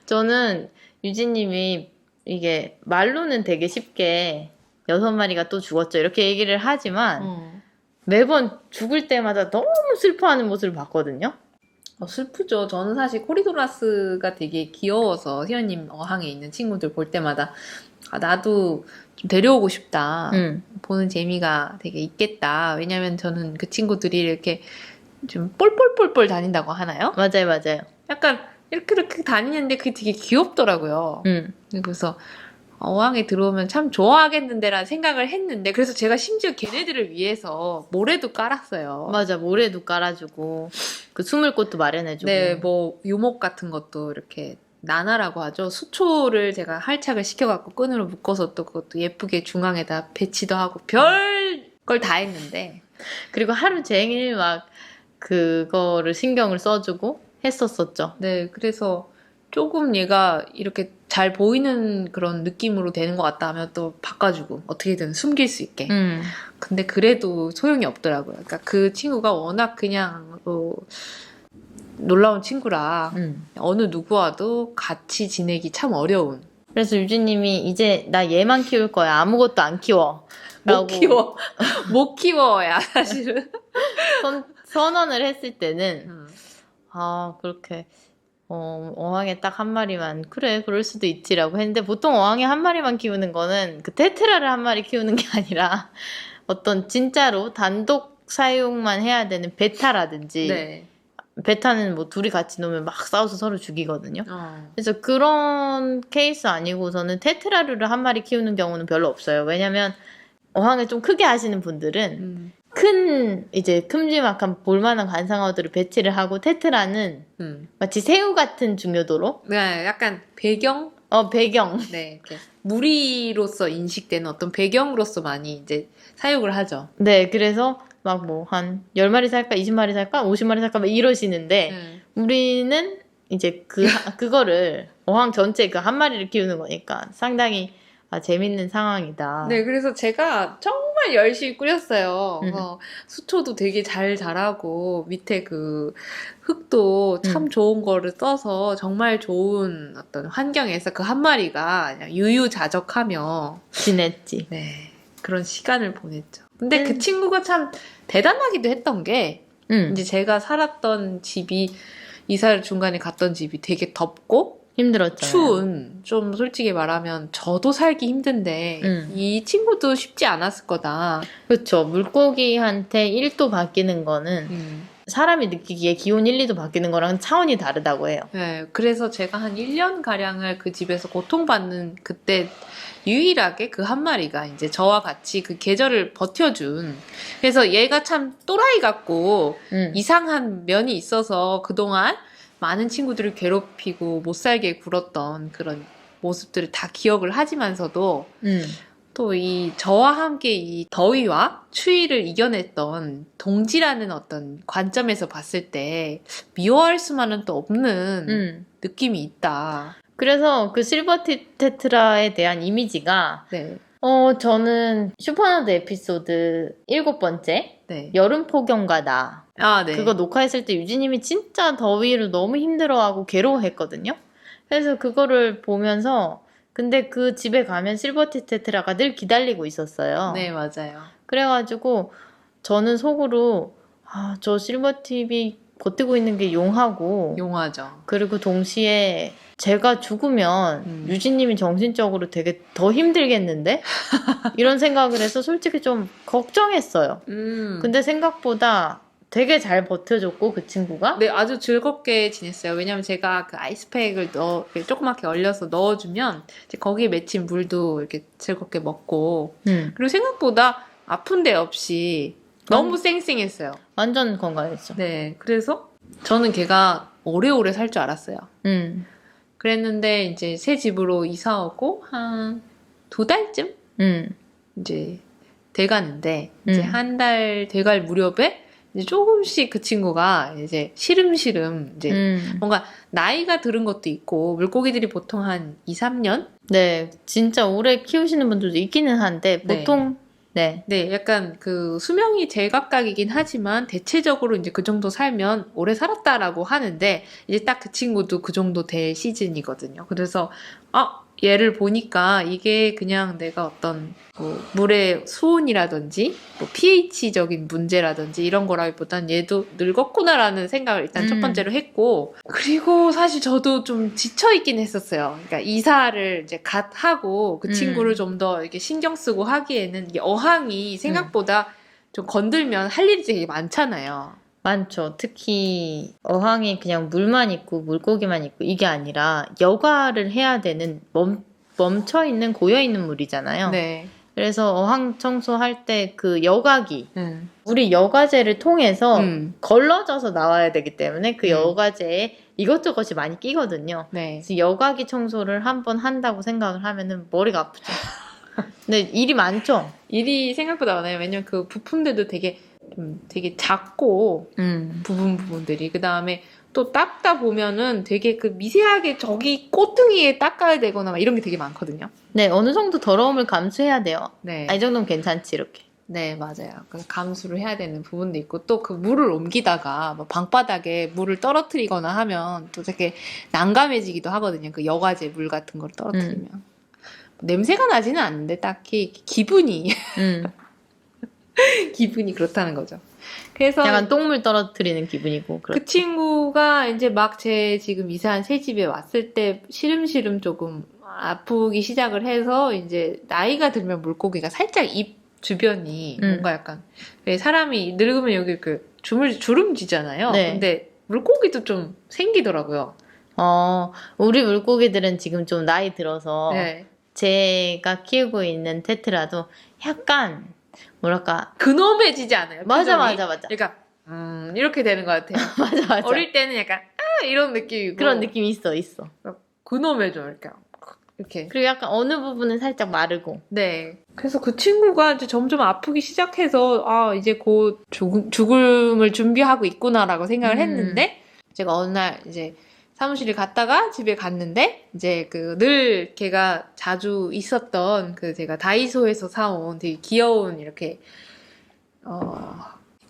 저는 유진님이 이게 말로는 되게 쉽게 6마리가 또 죽었죠 이렇게 얘기를 하지만 매번 죽을 때마다 너무 슬퍼하는 모습을 봤거든요. 슬프죠. 저는 사실 코리도라스가 되게 귀여워서 희연님 어항에 있는 친구들 볼 때마다 나도 좀 데려오고 싶다. 보는 재미가 되게 있겠다. 왜냐면 저는 그 친구들이 이렇게 좀 볼볼볼볼 다닌다고 하나요? 맞아요. 약간 이렇게 다니는데 그게 되게 귀엽더라고요. 그래서 어항에 들어오면 참 좋아하겠는데라는 생각을 했는데 그래서 제가 심지어 걔네들을 위해서 모래도 깔았어요. 맞아, 모래도 깔아주고 그 숨을 곳도 마련해주고. 네, 뭐 유목 같은 것도 이렇게 나나라고 하죠. 수초를 제가 할착을 시켜갖고 끈으로 묶어서 또 그것도 예쁘게 중앙에다 배치도 하고 별 걸 다 했는데 그리고 하루 종일 막 그거를 신경을 써주고 했었었죠. 네, 그래서 조금 얘가 이렇게 잘 보이는 그런 느낌으로 되는 것 같다 하면 또 바꿔주고 어떻게든 숨길 수 있게. 근데 그래도 소용이 없더라고요. 그러니까 그 친구가 워낙 그냥 놀라운 친구라 어느 누구와도 같이 지내기 참 어려운. 그래서 유진님이 이제 나 얘만 키울 거야. 아무것도 안 키워. 못 키워. 못 키워야 사실은. 선언을 했을 때는 그렇게 어항에 딱 한 마리만 그래 그럴 수도 있지라고 했는데 보통 어항에 한 마리만 키우는 거는 그 테트라를 한 마리 키우는 게 아니라 어떤 진짜로 단독 사용만 해야 되는 베타라든지 네. 베타는 뭐 둘이 같이 놀면 막 싸워서 서로 죽이거든요. 그래서 그런 케이스 아니고서는 테트라를 한 마리 키우는 경우는 별로 없어요. 왜냐면 어항을 좀 크게 하시는 분들은 큰 이제 큼지막한 볼만한 관상어들을 배치를 하고 테트라는 마치 새우 같은 중요도로 네, 약간 배경? 배경. 네, 이렇게 무리로서 인식되는 어떤 배경으로서 많이 이제 사육을 하죠. 네, 그래서 막 뭐 한 10마리 살까 20마리 살까 50마리 살까 막 이러시는데 우리는 이제 그거를 어항 전체 그 한 마리를 키우는 거니까 상당히 재밌는 상황이다. 네, 그래서 제가 정말 열심히 꾸렸어요. 수초도 되게 잘 자라고 밑에 그 흙도 참 좋은 거를 써서 정말 좋은 어떤 환경에서 그 한 마리가 그냥 유유자적하며 지냈지. 네, 그런 시간을 보냈죠. 근데 그 친구가 참 대단하기도 했던 게 이제 제가 살았던 집이 이사를 중간에 갔던 집이 되게 덥고 힘들었죠. 추운 좀 솔직히 말하면 저도 살기 힘든데 이 친구도 쉽지 않았을 거다. 그렇죠. 물고기한테 1도 바뀌는 거는 사람이 느끼기에 기온 1, 2도 바뀌는 거랑 차원이 다르다고 해요. 네, 그래서 제가 한 1년가량을 그 집에서 고통받는 그때 유일하게 그 한 마리가 이제 저와 같이 그 계절을 버텨준. 그래서 얘가 참 또라이 같고 이상한 면이 있어서 그동안 많은 친구들을 괴롭히고 못 살게 굴었던 그런 모습들을 다 기억을 하지만서도 또 이 저와 함께 이 더위와 추위를 이겨냈던 동지라는 어떤 관점에서 봤을 때 미워할 수만은 또 없는 느낌이 있다. 그래서 그 실버티 테트라에 대한 이미지가 네. 저는 슈퍼너드 에피소드 7번째 네. 여름 폭염과 나 네. 그거 녹화했을 때 유진님이 진짜 더위를 너무 힘들어하고 괴로워했거든요. 그래서 그거를 보면서 근데 그 집에 가면 실버티 테트라가 늘 기다리고 있었어요. 네, 맞아요. 그래가지고 저는 속으로 저 실버티비 버티고 있는 게 용하고 용하죠. 그리고 동시에 제가 죽으면 유진님이 정신적으로 되게 더 힘들겠는데? 이런 생각을 해서 솔직히 좀 걱정했어요. 근데 생각보다 되게 잘 버텨줬고 그 친구가. 네, 아주 즐겁게 지냈어요. 왜냐면 제가 그 아이스팩을 이렇게 조그맣게 얼려서 넣어주면 이제 거기에 맺힌 물도 이렇게 즐겁게 먹고 그리고 생각보다 아픈 데 없이 너무 쌩쌩했어요. 완전 건강했어. 네, 그래서 저는 걔가 오래오래 살 줄 알았어요. 그랬는데 이제 새 집으로 이사 오고 한 2달쯤 이제 돼가는데 이제 한 달 돼갈 무렵에 이제 조금씩 그 친구가 이제 시름시름 이제 뭔가 나이가 들은 것도 있고 물고기들이 보통 한 2, 3년? 네, 진짜 오래 키우시는 분들도 있기는 한데 네. 보통 네. 네, 약간 그 수명이 제각각이긴 하지만 대체적으로 이제 그 정도 살면 오래 살았다라고 하는데 이제 딱 그 친구도 그 정도 될 시즌이거든요. 그래서 얘를 보니까 이게 그냥 내가 어떤 뭐 물의 수온이라든지 뭐 pH적인 문제라든지 이런 거라기보단 얘도 늙었구나라는 생각을 일단 첫 번째로 했고 그리고 사실 저도 좀 지쳐있긴 했었어요. 그러니까 이사를 이제 갓 하고 그 친구를 좀 더 이렇게 신경 쓰고 하기에는 이게 어항이 생각보다 좀 건들면 할 일이 되게 많잖아요. 많죠. 특히 어항이 그냥 물만 있고 물고기만 있고 이게 아니라 여과를 해야 되는 멈춰 있는 고여 있는 물이잖아요. 네. 그래서 어항 청소할 때 그 여과기 우리 여과제를 통해서 걸러져서 나와야 되기 때문에 그 여과제에 이것저것이 많이 끼거든요. 네. 그래서 여과기 청소를 한번 한다고 생각을 하면은 머리가 아프죠. 근데 일이 많죠. 일이 생각보다 많아요. 왜냐면 그 부품들도 되게 작고 부분들이 그 다음에 또 닦다 보면은 되게 그 미세하게 저기 꽃등이에 닦아야 되거나 막 이런 게 되게 많거든요. 네, 어느 정도 더러움을 감수해야 돼요. 네. 이 정도면 괜찮지 이렇게. 네, 맞아요. 그래서 감수를 해야 되는 부분도 있고 또 그 물을 옮기다가 뭐 방바닥에 물을 떨어뜨리거나 하면 또 되게 난감해지기도 하거든요. 그 여과제 물 같은 걸 떨어뜨리면. 냄새가 나지는 않는데 딱히 기분이 기분이 그렇다는 거죠. 그래서 약간 똥물 떨어뜨리는 기분이고. 그렇죠. 그 친구가 이제 막 제 지금 이사한 새 집에 왔을 때 시름시름 조금 아프기 시작을 해서 이제 나이가 들면 물고기가 살짝 입 주변이 뭔가 약간 왜 사람이 늙으면 여기 그 주름지잖아요. 네. 근데 물고기도 좀 생기더라고요. 우리 물고기들은 지금 좀 나이 들어서 네. 제가 키우고 있는 테트라도 약간 뭐랄까 근엄해지지 않아요? 맞아. 그러니까 이렇게 되는 것 같아요. 맞아. 어릴 때는 약간 이런 느낌이고 그런 느낌이 있어. 근엄해져 이렇게. 그리고 약간 어느 부분은 살짝 마르고. 네. 그래서 그 친구가 이제 점점 아프기 시작해서 이제 곧 죽음을 준비하고 있구나라고 생각을 했는데 제가 어느 날 이제 사무실에 갔다가 집에 갔는데 이제 그 늘 걔가 자주 있었던 그 제가 다이소에서 사온 되게 귀여운 이렇게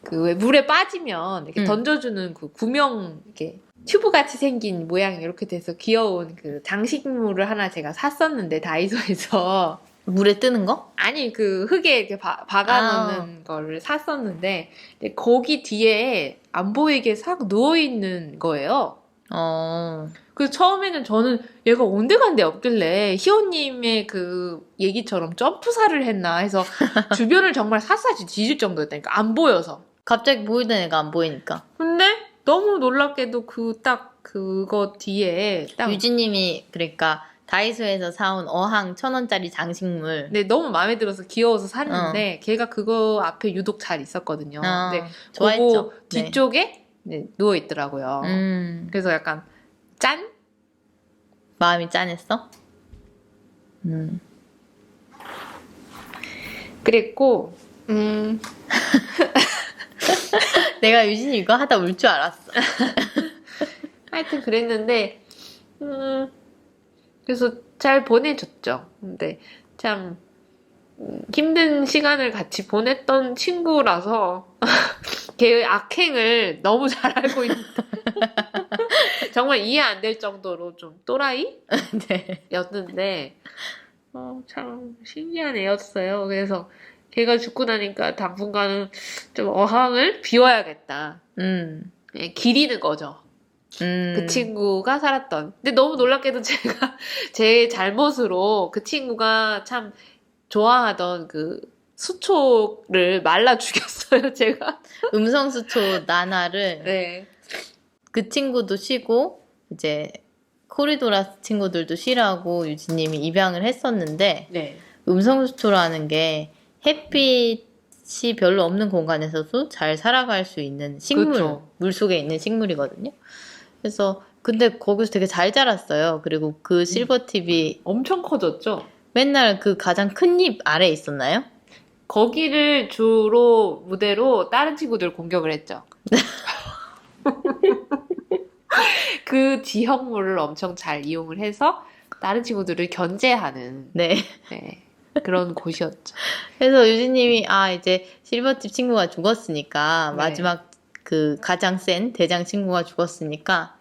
그 왜 물에 빠지면 이렇게 던져주는 그 구명 이렇게 튜브 같이 생긴 모양이 이렇게 돼서 귀여운 그 장식물을 하나 제가 샀었는데 다이소에서 물에 뜨는 거? 아니 그 흙에 이렇게 박아놓는 거를 샀었는데 거기 뒤에 안 보이게 싹 누워있는 거예요. 그래서 처음에는 저는 얘가 온데간데 없길래 희호님의 그 얘기처럼 점프사를 했나 해서 주변을 정말 샅샅이 뒤질 정도였다니까 안 보여서 갑자기 보이던 애가 안 보이니까. 근데 너무 놀랍게도 그거 뒤에 딱 유진님이 그러니까 다이소에서 사온 어항 1,000원짜리 장식물. 네, 너무 마음에 들어서 귀여워서 샀는데 걔가 그거 앞에 유독 잘 있었거든요. 근데 좋아했죠. 그거 뒤쪽에 누워 있더라고요. 그래서 약간 짠? 마음이 짠했어? 그랬고 내가 유진이 이거 하다 울 줄 알았어. 하여튼 그랬는데 그래서 잘 보내줬죠. 근데 참 힘든 시간을 같이 보냈던 친구라서 걔의 악행을 너무 잘 알고 있다. 정말 이해 안 될 정도로 좀 또라이였는데 네. 참 신기한 애였어요. 그래서 걔가 죽고 나니까 당분간은 좀 어항을 비워야겠다. 기리는 거죠. 그 친구가 살았던. 근데 너무 놀랍게도 제가 제 잘못으로 그 친구가 참 좋아하던 그 수초를 말라 죽였어요, 제가. 음성수초 나나를 네. 그 친구도 쉬고 이제 코리도라스 친구들도 쉬라고 유진님이 입양을 했었는데 네. 음성수초라는 게 햇빛이 별로 없는 공간에서도 잘 살아갈 수 있는 식물, 그쵸. 물속에 있는 식물이거든요. 그래서 근데 거기서 되게 잘 자랐어요. 그리고 그 실버팁이 엄청 커졌죠? 맨날 그 가장 큰 잎 아래에 있었나요? 거기를 주로 무대로 다른 친구들 공격을 했죠. 그 지형물을 엄청 잘 이용을 해서 다른 친구들을 견제하는 네. 네, 그런 곳이었죠. 그래서 유진님이 이제 실버팁 친구가 죽었으니까 네. 마지막 그 가장 센 대장 친구가 죽었으니까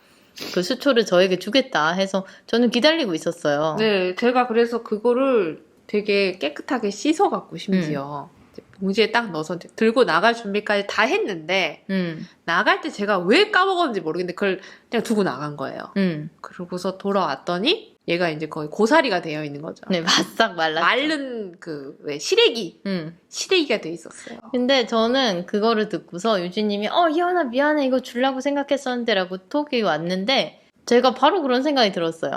그 수초를 저에게 주겠다 해서 저는 기다리고 있었어요. 네, 제가 그래서 그거를 되게 깨끗하게 씻어갖고 심지어 이제 봉지에 딱 넣어서 이제 들고 나갈 준비까지 다 했는데 나갈 때 제가 왜 까먹었는지 모르겠는데 그걸 그냥 두고 나간 거예요. 그러고서 돌아왔더니 얘가 이제 거의 고사리가 되어 있는 거죠. 네, 바싹 말랐죠. 마른 그 왜 시래기 시래기가 돼 있었어요. 근데 저는 그거를 듣고서 유진님이 희연아 미안해 이거 주려고 생각했었는데 라고 톡이 왔는데 제가 바로 그런 생각이 들었어요.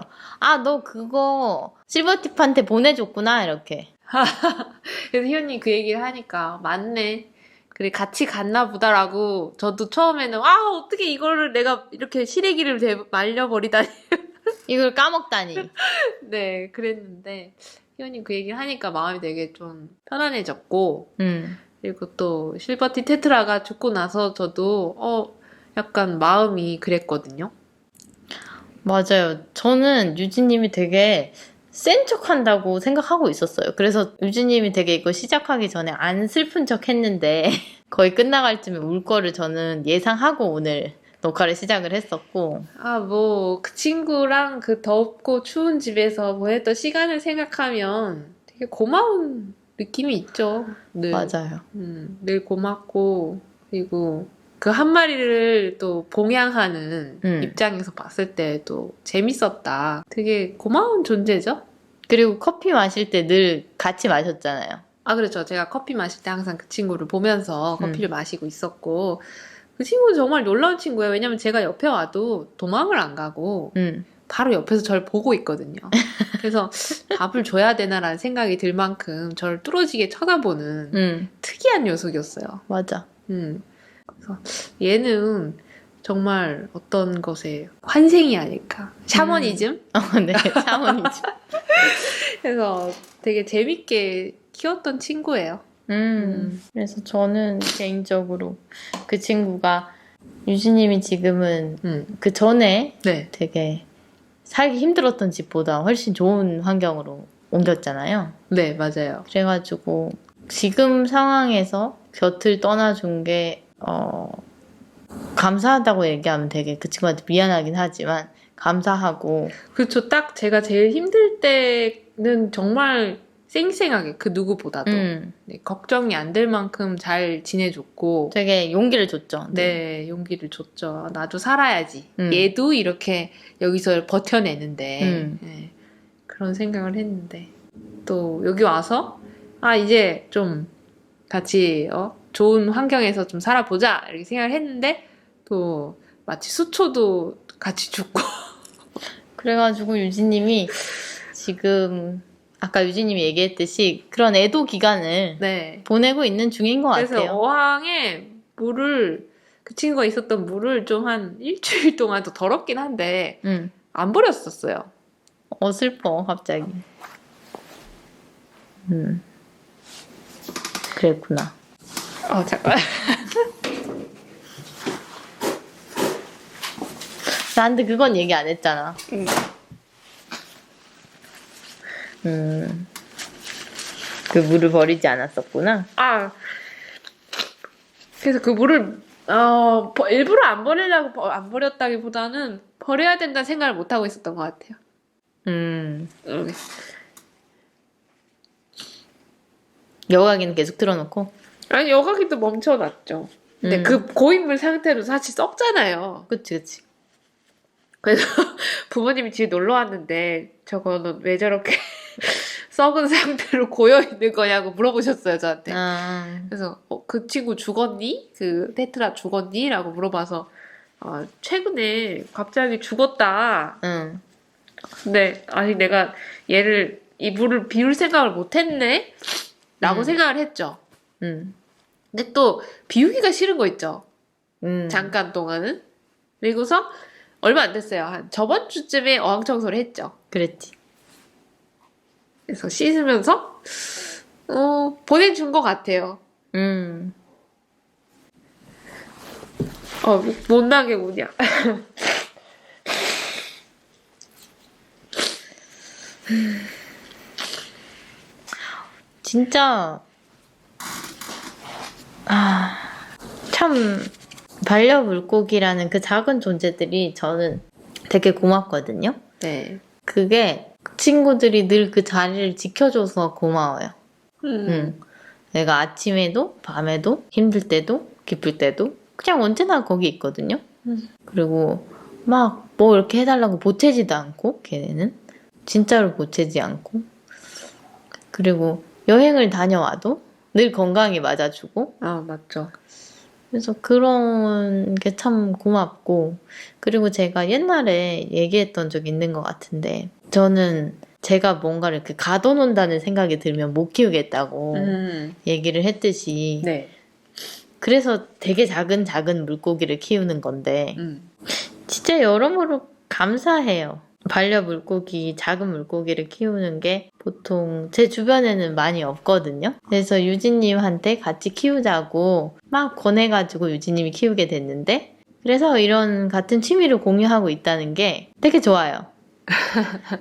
너 그거 실버팁한테 보내줬구나 이렇게. 그래서 희연님 그 얘기를 하니까 맞네. 그래 같이 갔나 보다라고 저도 처음에는 어떻게 이거를 내가 이렇게 시래기를 말려버리다니. 이걸 까먹다니. 네, 그랬는데 희연님 그 얘기를 하니까 마음이 되게 좀 편안해졌고 그리고 또 실버티 테트라가 죽고 나서 저도 약간 마음이 그랬거든요. 맞아요. 저는 유진님이 되게 센 척 한다고 생각하고 있었어요. 그래서 유진님이 되게 이거 시작하기 전에 안 슬픈 척 했는데 거의 끝나갈 쯤에 울 거를 저는 예상하고 오늘 녹화를 시작을 했었고. 뭐 그 친구랑 그 덥고 추운 집에서 보냈던 시간을 생각하면 되게 고마운 느낌이 있죠. 늘. 맞아요. 늘 고맙고 그리고 그 한 마리를 또 봉양하는 입장에서 봤을 때도 재밌었다. 되게 고마운 존재죠. 그리고 커피 마실 때 늘 같이 마셨잖아요. 그렇죠. 제가 커피 마실 때 항상 그 친구를 보면서 커피를 마시고 있었고 그 친구는 정말 놀라운 친구예요. 왜냐면 제가 옆에 와도 도망을 안 가고 바로 옆에서 저를 보고 있거든요. 그래서 밥을 줘야 되나라는 생각이 들 만큼 저를 뚫어지게 쳐다보는 특이한 녀석이었어요. 맞아. 그래서 얘는 정말 어떤 것에 환생이 아닐까. 샤머니즘? 네, 샤머니즘. 그래서 되게 재밌게 키웠던 친구예요. 그래서 저는 개인적으로 그 친구가 유진님이 지금은 그 전에 네. 되게 살기 힘들었던 집보다 훨씬 좋은 환경으로 옮겼잖아요. 네, 맞아요. 그래가지고 지금 상황에서 곁을 떠나준 게 감사하다고 얘기하면 되게 그 친구한테 미안하긴 하지만 감사하고. 그렇죠. 딱 제가 제일 힘들 때는 정말 쌩쌩하게 그 누구보다도 네, 걱정이 안 될 만큼 잘 지내줬고 되게 용기를 줬죠. 네, 용기를 줬죠. 나도 살아야지. 얘도 이렇게 여기서 버텨내는데 네, 그런 생각을 했는데 또 여기 와서 이제 좀 같이 좋은 환경에서 좀 살아보자 이렇게 생각을 했는데 또 마치 수초도 같이 죽고 그래가지고 유진님이 지금 아까 유진님이 얘기했듯이 그런 애도 기간을 네. 보내고 있는 중인 것 그래서 같아요. 어항에 물을 그 친구가 있었던 물을 좀 한 일주일 동안 더 더럽긴 한데 안 버렸었어요. 슬퍼 갑자기. 그랬구나. 잠깐. 나한테 그건 얘기 안 했잖아. 그 물을 버리지 않았었구나. 그래서 그 물을 일부러 안 버리려고 안 버렸다기보다는 버려야 된다는 생각을 못 하고 있었던 것 같아요. 여과기는 계속 틀어놓고. 아니 여과기도 멈춰놨죠. 근데 그 고인물 상태로 사실 썩잖아요. 그치. 그래서 부모님이 집에 놀러 왔는데 저거는 왜 저렇게 썩은 상태로 고여 있는 거냐고 물어보셨어요, 저한테. 아, 그래서 그 친구 죽었니? 그 테트라 죽었니? 라고 물어봐서 최근에 갑자기 죽었다. 응, 근데 아니 내가 얘를 이불을 비울 생각을 못했네? 라고 생각을 했죠. 응, 근데 또 비우기가 싫은 거 있죠. 응. 잠깐 동안은. 그리고서 얼마 안 됐어요. 한 저번 주쯤에 어항청소를 했죠. 그랬지. 그래서 씻으면서 보내준 것 같아요. 응. 못나게 우냐. 진짜 참 반려물고기라는 그 작은 존재들이 저는 되게 고맙거든요. 네. 그게 친구들이 늘 그 자리를 지켜줘서 고마워요. 응. 내가 아침에도 밤에도 힘들 때도 기쁠 때도 그냥 언제나 거기 있거든요. 그리고 막 뭐 이렇게 해달라고 보채지도 않고 걔네는 진짜로 보채지 않고 그리고 여행을 다녀와도 늘 건강히 맞아주고 맞죠. 그래서 그런 게 참 고맙고 그리고 제가 옛날에 얘기했던 적이 있는 것 같은데 저는 제가 뭔가를 이렇게 가둬놓는다는 생각이 들면 못 키우겠다고 얘기를 했듯이 네. 그래서 되게 작은 물고기를 키우는 건데 진짜 여러모로 감사해요. 반려물고기, 작은 물고기를 키우는 게 보통 제 주변에는 많이 없거든요. 그래서 유진님한테 같이 키우자고 막 권해가지고 유진님이 키우게 됐는데 그래서 이런 같은 취미를 공유하고 있다는 게 되게 좋아요.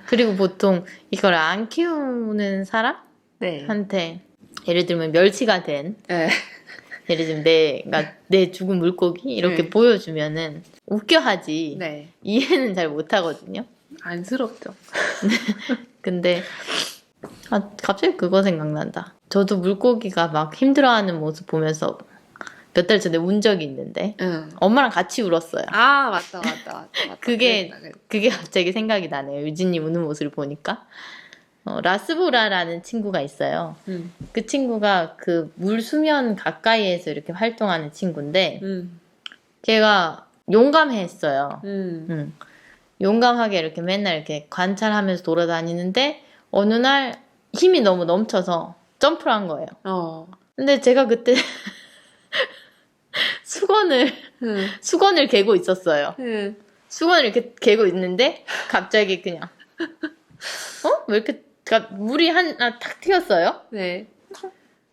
그리고 보통 이걸 안 키우는 사람한테 네. 예를 들면 멸치가 된 네. 예를 들면 내 죽은 물고기 이렇게 보여주면은 웃겨하지 네. 이해는 잘 못하거든요. 안쓰럽죠. 근데 갑자기 그거 생각난다. 저도 물고기가 막 힘들어하는 모습 보면서 몇 달 전에 운 적이 있는데 엄마랑 같이 울었어요. 맞다. 그게 그랬다. 그게 갑자기 생각이 나네요. 유진님 우는 모습을 보니까. 라스보라라는 친구가 있어요. 그 친구가 그 물 수면 가까이에서 이렇게 활동하는 친구인데 걔가 용감했어요. 용감하게 이렇게 맨날 이렇게 관찰하면서 돌아다니는데 어느 날 힘이 너무 넘쳐서 점프를 한 거예요. 근데 제가 그때 수건을 개고 있었어요. 수건을 이렇게 개고 있는데 갑자기 그냥 왜 이렇게 물이 하나 탁 튀었어요? 네.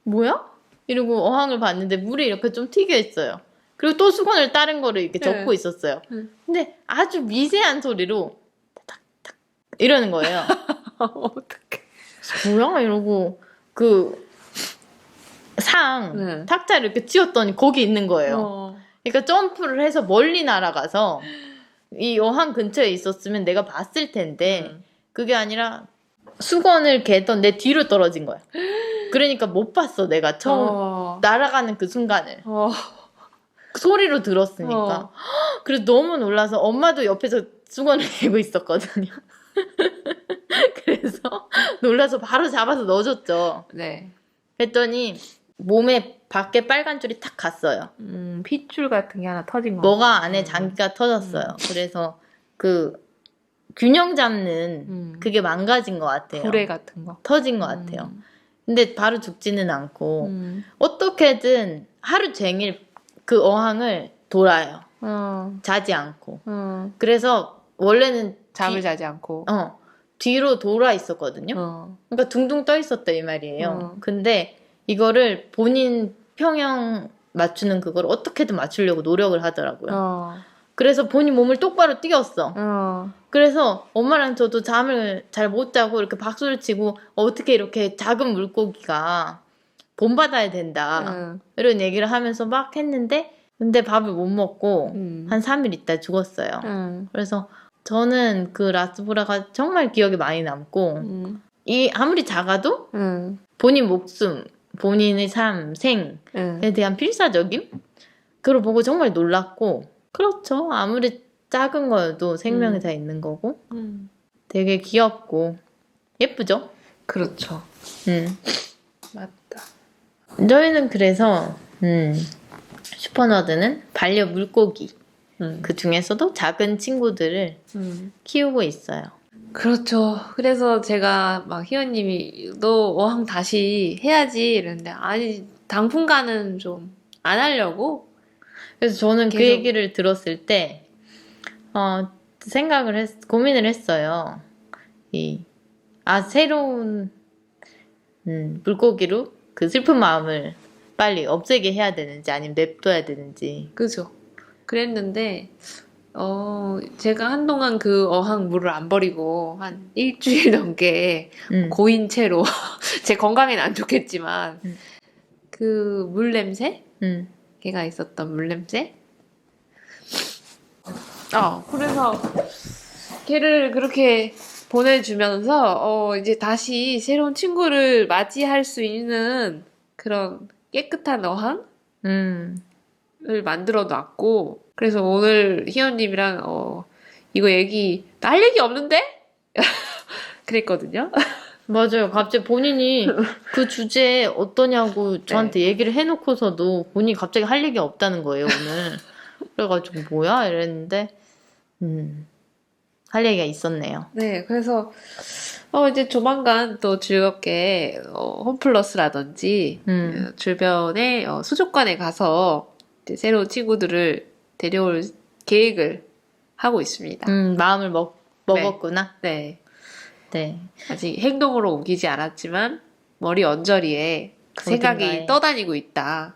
뭐야? 이러고 어항을 봤는데 물이 이렇게 좀 튀겨 있어요. 그리고 또 수건을 다른 거를 이렇게 접고 있었어요. 근데 아주 미세한 소리로 탁탁 이러는 거예요. 어떡해. 뭐야? 이러고 그 탁자를 이렇게 찧었더니 거기 있는 거예요. 그러니까 점프를 해서 멀리 날아가서 이 어항 근처에 있었으면 내가 봤을 텐데 그게 아니라 수건을 개던 내 뒤로 떨어진 거야. 그러니까 못 봤어 내가 처음 날아가는 그 순간을. 그 소리로 들었으니까. 그래서 너무 놀라서 엄마도 옆에서 수건을 개고 있었거든요. 그래서 놀라서 바로 잡아서 넣어줬죠. 네. 그랬더니 몸에 밖에 빨간 줄이 탁 갔어요. 핏줄 같은 게 하나 터진 거. 뭐가 안에 장기가 터졌어요. 그래서 그 균형 잡는 그게 망가진 것 같아요. 불에 같은 거. 터진 것 같아요. 근데 바로 죽지는 않고 어떻게든 하루 종일 그 어항을 돌아요. 자지 않고. 그래서 원래는 잠을 자지 않고. 뒤로 돌아 있었거든요. 그러니까 둥둥 떠 있었다 이 말이에요. 근데 이거를 본인 평형 맞추는 그걸 어떻게든 맞추려고 노력을 하더라고요. 그래서 본인 몸을 똑바로 띄웠어. 그래서 엄마랑 저도 잠을 잘 못 자고 이렇게 박수를 치고 어떻게 이렇게 작은 물고기가 본받아야 된다. 이런 얘기를 하면서 막 했는데 근데 밥을 못 먹고 한 3일 있다 죽었어요. 그래서 저는 그 라스보라가 정말 기억에 많이 남고 아무리 작아도 본인 목숨, 본인의 삶, 생에 대한 필사적임? 그걸 보고 정말 놀랐고 그렇죠. 아무리 작은 거여도 생명이 다 있는 거고 되게 귀엽고 예쁘죠? 그렇죠. 맞다. 저희는 그래서 슈퍼너드는 반려 물고기 그 중에서도 작은 친구들을 키우고 있어요. 그렇죠. 그래서 제가 막 희원님이 너 어항 다시 해야지 이랬는데 아니 당분간은 좀 안 하려고. 그래서 저는 그 계속. 얘기를 들었을 때 고민을 했어요. 새로운 물고기로 그 슬픈 마음을 빨리 없애게 해야 되는지 아니면 냅둬야 되는지. 그죠. 그랬는데 제가 한동안 그 어항 물을 안 버리고 한 일주일 넘게 고인 채로 제 건강에는 안 좋겠지만 그 물 냄새? 걔가 있었던 물 냄새? 그래서 걔를 그렇게 보내주면서 이제 다시 새로운 친구를 맞이할 수 있는 그런 깨끗한 어항을 만들어 놨고, 그래서 오늘 희연님이랑 이거 얘기 나 할 얘기 없는데? 그랬거든요. 맞아요. 갑자기 본인이 그 주제 어떠냐고 저한테 얘기를 해놓고서도 본인이 갑자기 할 얘기 없다는 거예요, 오늘. 그래가지고 뭐야? 이랬는데 할 얘기가 있었네요. 네, 그래서 이제 조만간 또 즐겁게 홈플러스라든지 주변에 수족관에 가서 이제 새로운 친구들을 데려올 계획을 하고 있습니다. 마음을 먹었구나. 네. 네. 아직 행동으로 옮기지 않았지만 머리 언저리에 그 생각이 어딘가에 떠다니고 있다.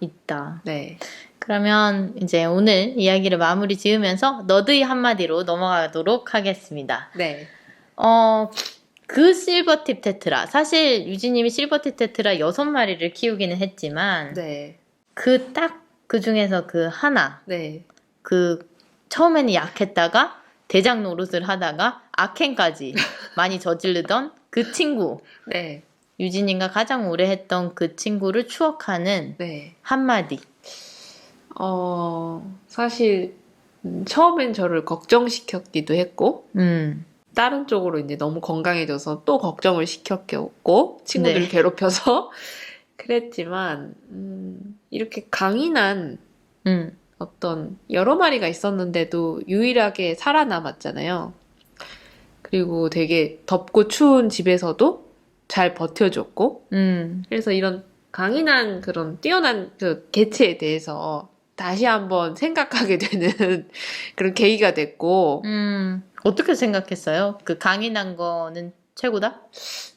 네. 그러면 이제 오늘 이야기를 마무리 지으면서 너드의 한마디로 넘어가도록 하겠습니다. 네. 그 실버팁 테트라. 사실 유진님이 실버팁 테트라 6마리를 키우기는 했지만 네. 그 중에서 그 하나. 네. 처음에는 약했다가 대장 노릇을 하다가 악행까지 많이 저지르던 그 친구. 네. 유진님과 가장 오래 했던 그 친구를 추억하는 네. 한마디. 사실 처음엔 저를 걱정시켰기도 했고 다른 쪽으로 이제 너무 건강해져서 또 걱정을 시켰고 친구들 네. 괴롭혀서 그랬지만 이렇게 강인한 어떤 여러 마리가 있었는데도 유일하게 살아남았잖아요. 그리고 되게 덥고 추운 집에서도 잘 버텨줬고 그래서 이런 강인한 그런 뛰어난 그 개체에 대해서 다시 한번 생각하게 되는 그런 계기가 됐고 어떻게 생각했어요? 그 강인한 거는 최고다?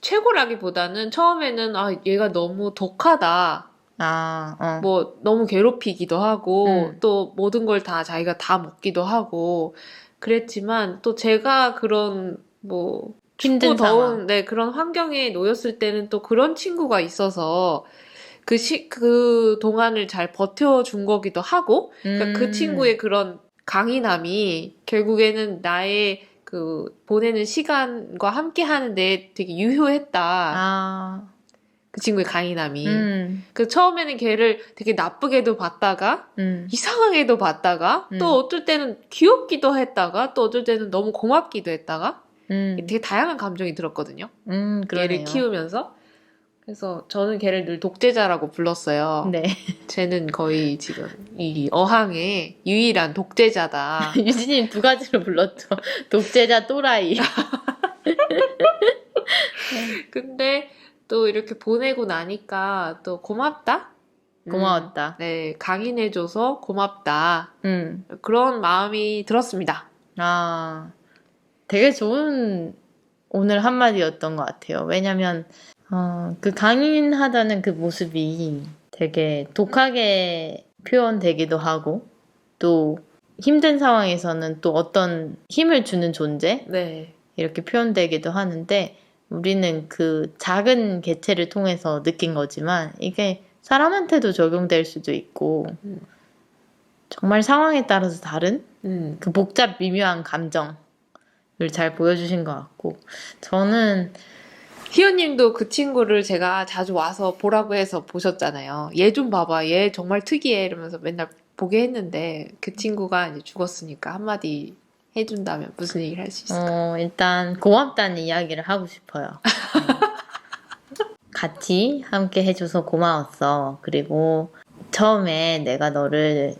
최고라기보다는 처음에는 얘가 너무 독하다. 뭐 너무 괴롭히기도 하고 또 모든 걸 다 자기가 다 먹기도 하고 그랬지만 또 제가 그런 뭐 힘든 춥고 상황. 더운 그런 환경에 놓였을 때는 또 그런 친구가 있어서 그 동안을 잘 버텨준 거기도 하고 그러니까 그 친구의 그런 강인함이 결국에는 나의 그 보내는 시간과 함께 하는데 되게 유효했다. 그 친구의 강인함이. 그 처음에는 걔를 되게 나쁘게도 봤다가 이상하게도 봤다가 또 어쩔 때는 귀엽기도 했다가 또 어쩔 때는 너무 고맙기도 했다가 되게 다양한 감정이 들었거든요. 걔를 키우면서. 그래서 저는 걔를 늘 독재자라고 불렀어요. 네. 쟤는 거의 지금 이 어항의 유일한 독재자다. 유진님 2가지로 불렀죠. 독재자 또라이. 근데 또 이렇게 보내고 나니까 또 고맙다? 고마웠다. 네, 강인해줘서 고맙다. 그런 마음이 들었습니다. 되게 좋은 오늘 한마디였던 것 같아요. 왜냐면 그 강인하다는 그 모습이 되게 독하게 표현되기도 하고 또 힘든 상황에서는 또 어떤 힘을 주는 존재 네. 이렇게 표현되기도 하는데 우리는 그 작은 개체를 통해서 느낀 거지만 이게 사람한테도 적용될 수도 있고 정말 상황에 따라서 다른 그 복잡 미묘한 감정을 잘 보여주신 것 같고 저는 희연님도 그 친구를 제가 자주 와서 보라고 해서 보셨잖아요. 얘 좀 봐봐. 얘 정말 특이해. 이러면서 맨날 보게 했는데 그 친구가 이제 죽었으니까 한마디 해준다면 무슨 얘기를 할 수 있을까요? 일단 고맙다는 이야기를 하고 싶어요. 같이 함께 해줘서 고마웠어. 그리고 처음에 내가 너를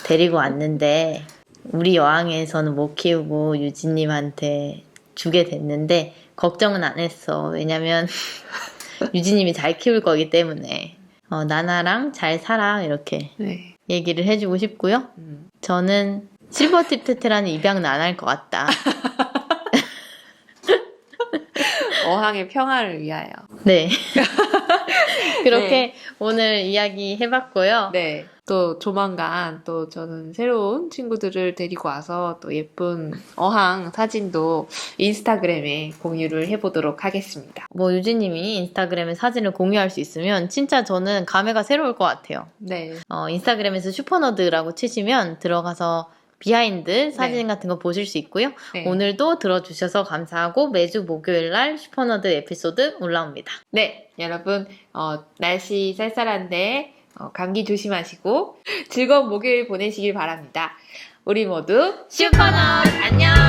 데리고 왔는데 우리 여항에서는 못 키우고 유진님한테 주게 됐는데 걱정은 안 했어. 왜냐면 유진님이 잘 키울 거기 때문에 나나랑 잘 살아 이렇게 네. 얘기를 해주고 싶고요. 저는 실버팁 테테라는 입양은 안 할 것 같다. 어항의 평화를 위하여. 네. 그렇게 네. 오늘 이야기 해봤고요. 네. 또 조만간 또 저는 새로운 친구들을 데리고 와서 또 예쁜 어항 사진도 인스타그램에 공유를 해보도록 하겠습니다. 뭐 유진님이 인스타그램에 사진을 공유할 수 있으면 진짜 저는 감회가 새로울 것 같아요. 네. 인스타그램에서 슈퍼너드라고 치시면 들어가서 비하인드 사진 같은 거 보실 수 있고요. 네. 오늘도 들어주셔서 감사하고 매주 목요일날 슈퍼너드 에피소드 올라옵니다. 네, 여러분, 날씨 쌀쌀한데, 감기 조심하시고, 즐거운 목요일 보내시길 바랍니다. 우리 모두 슈퍼넛 안녕!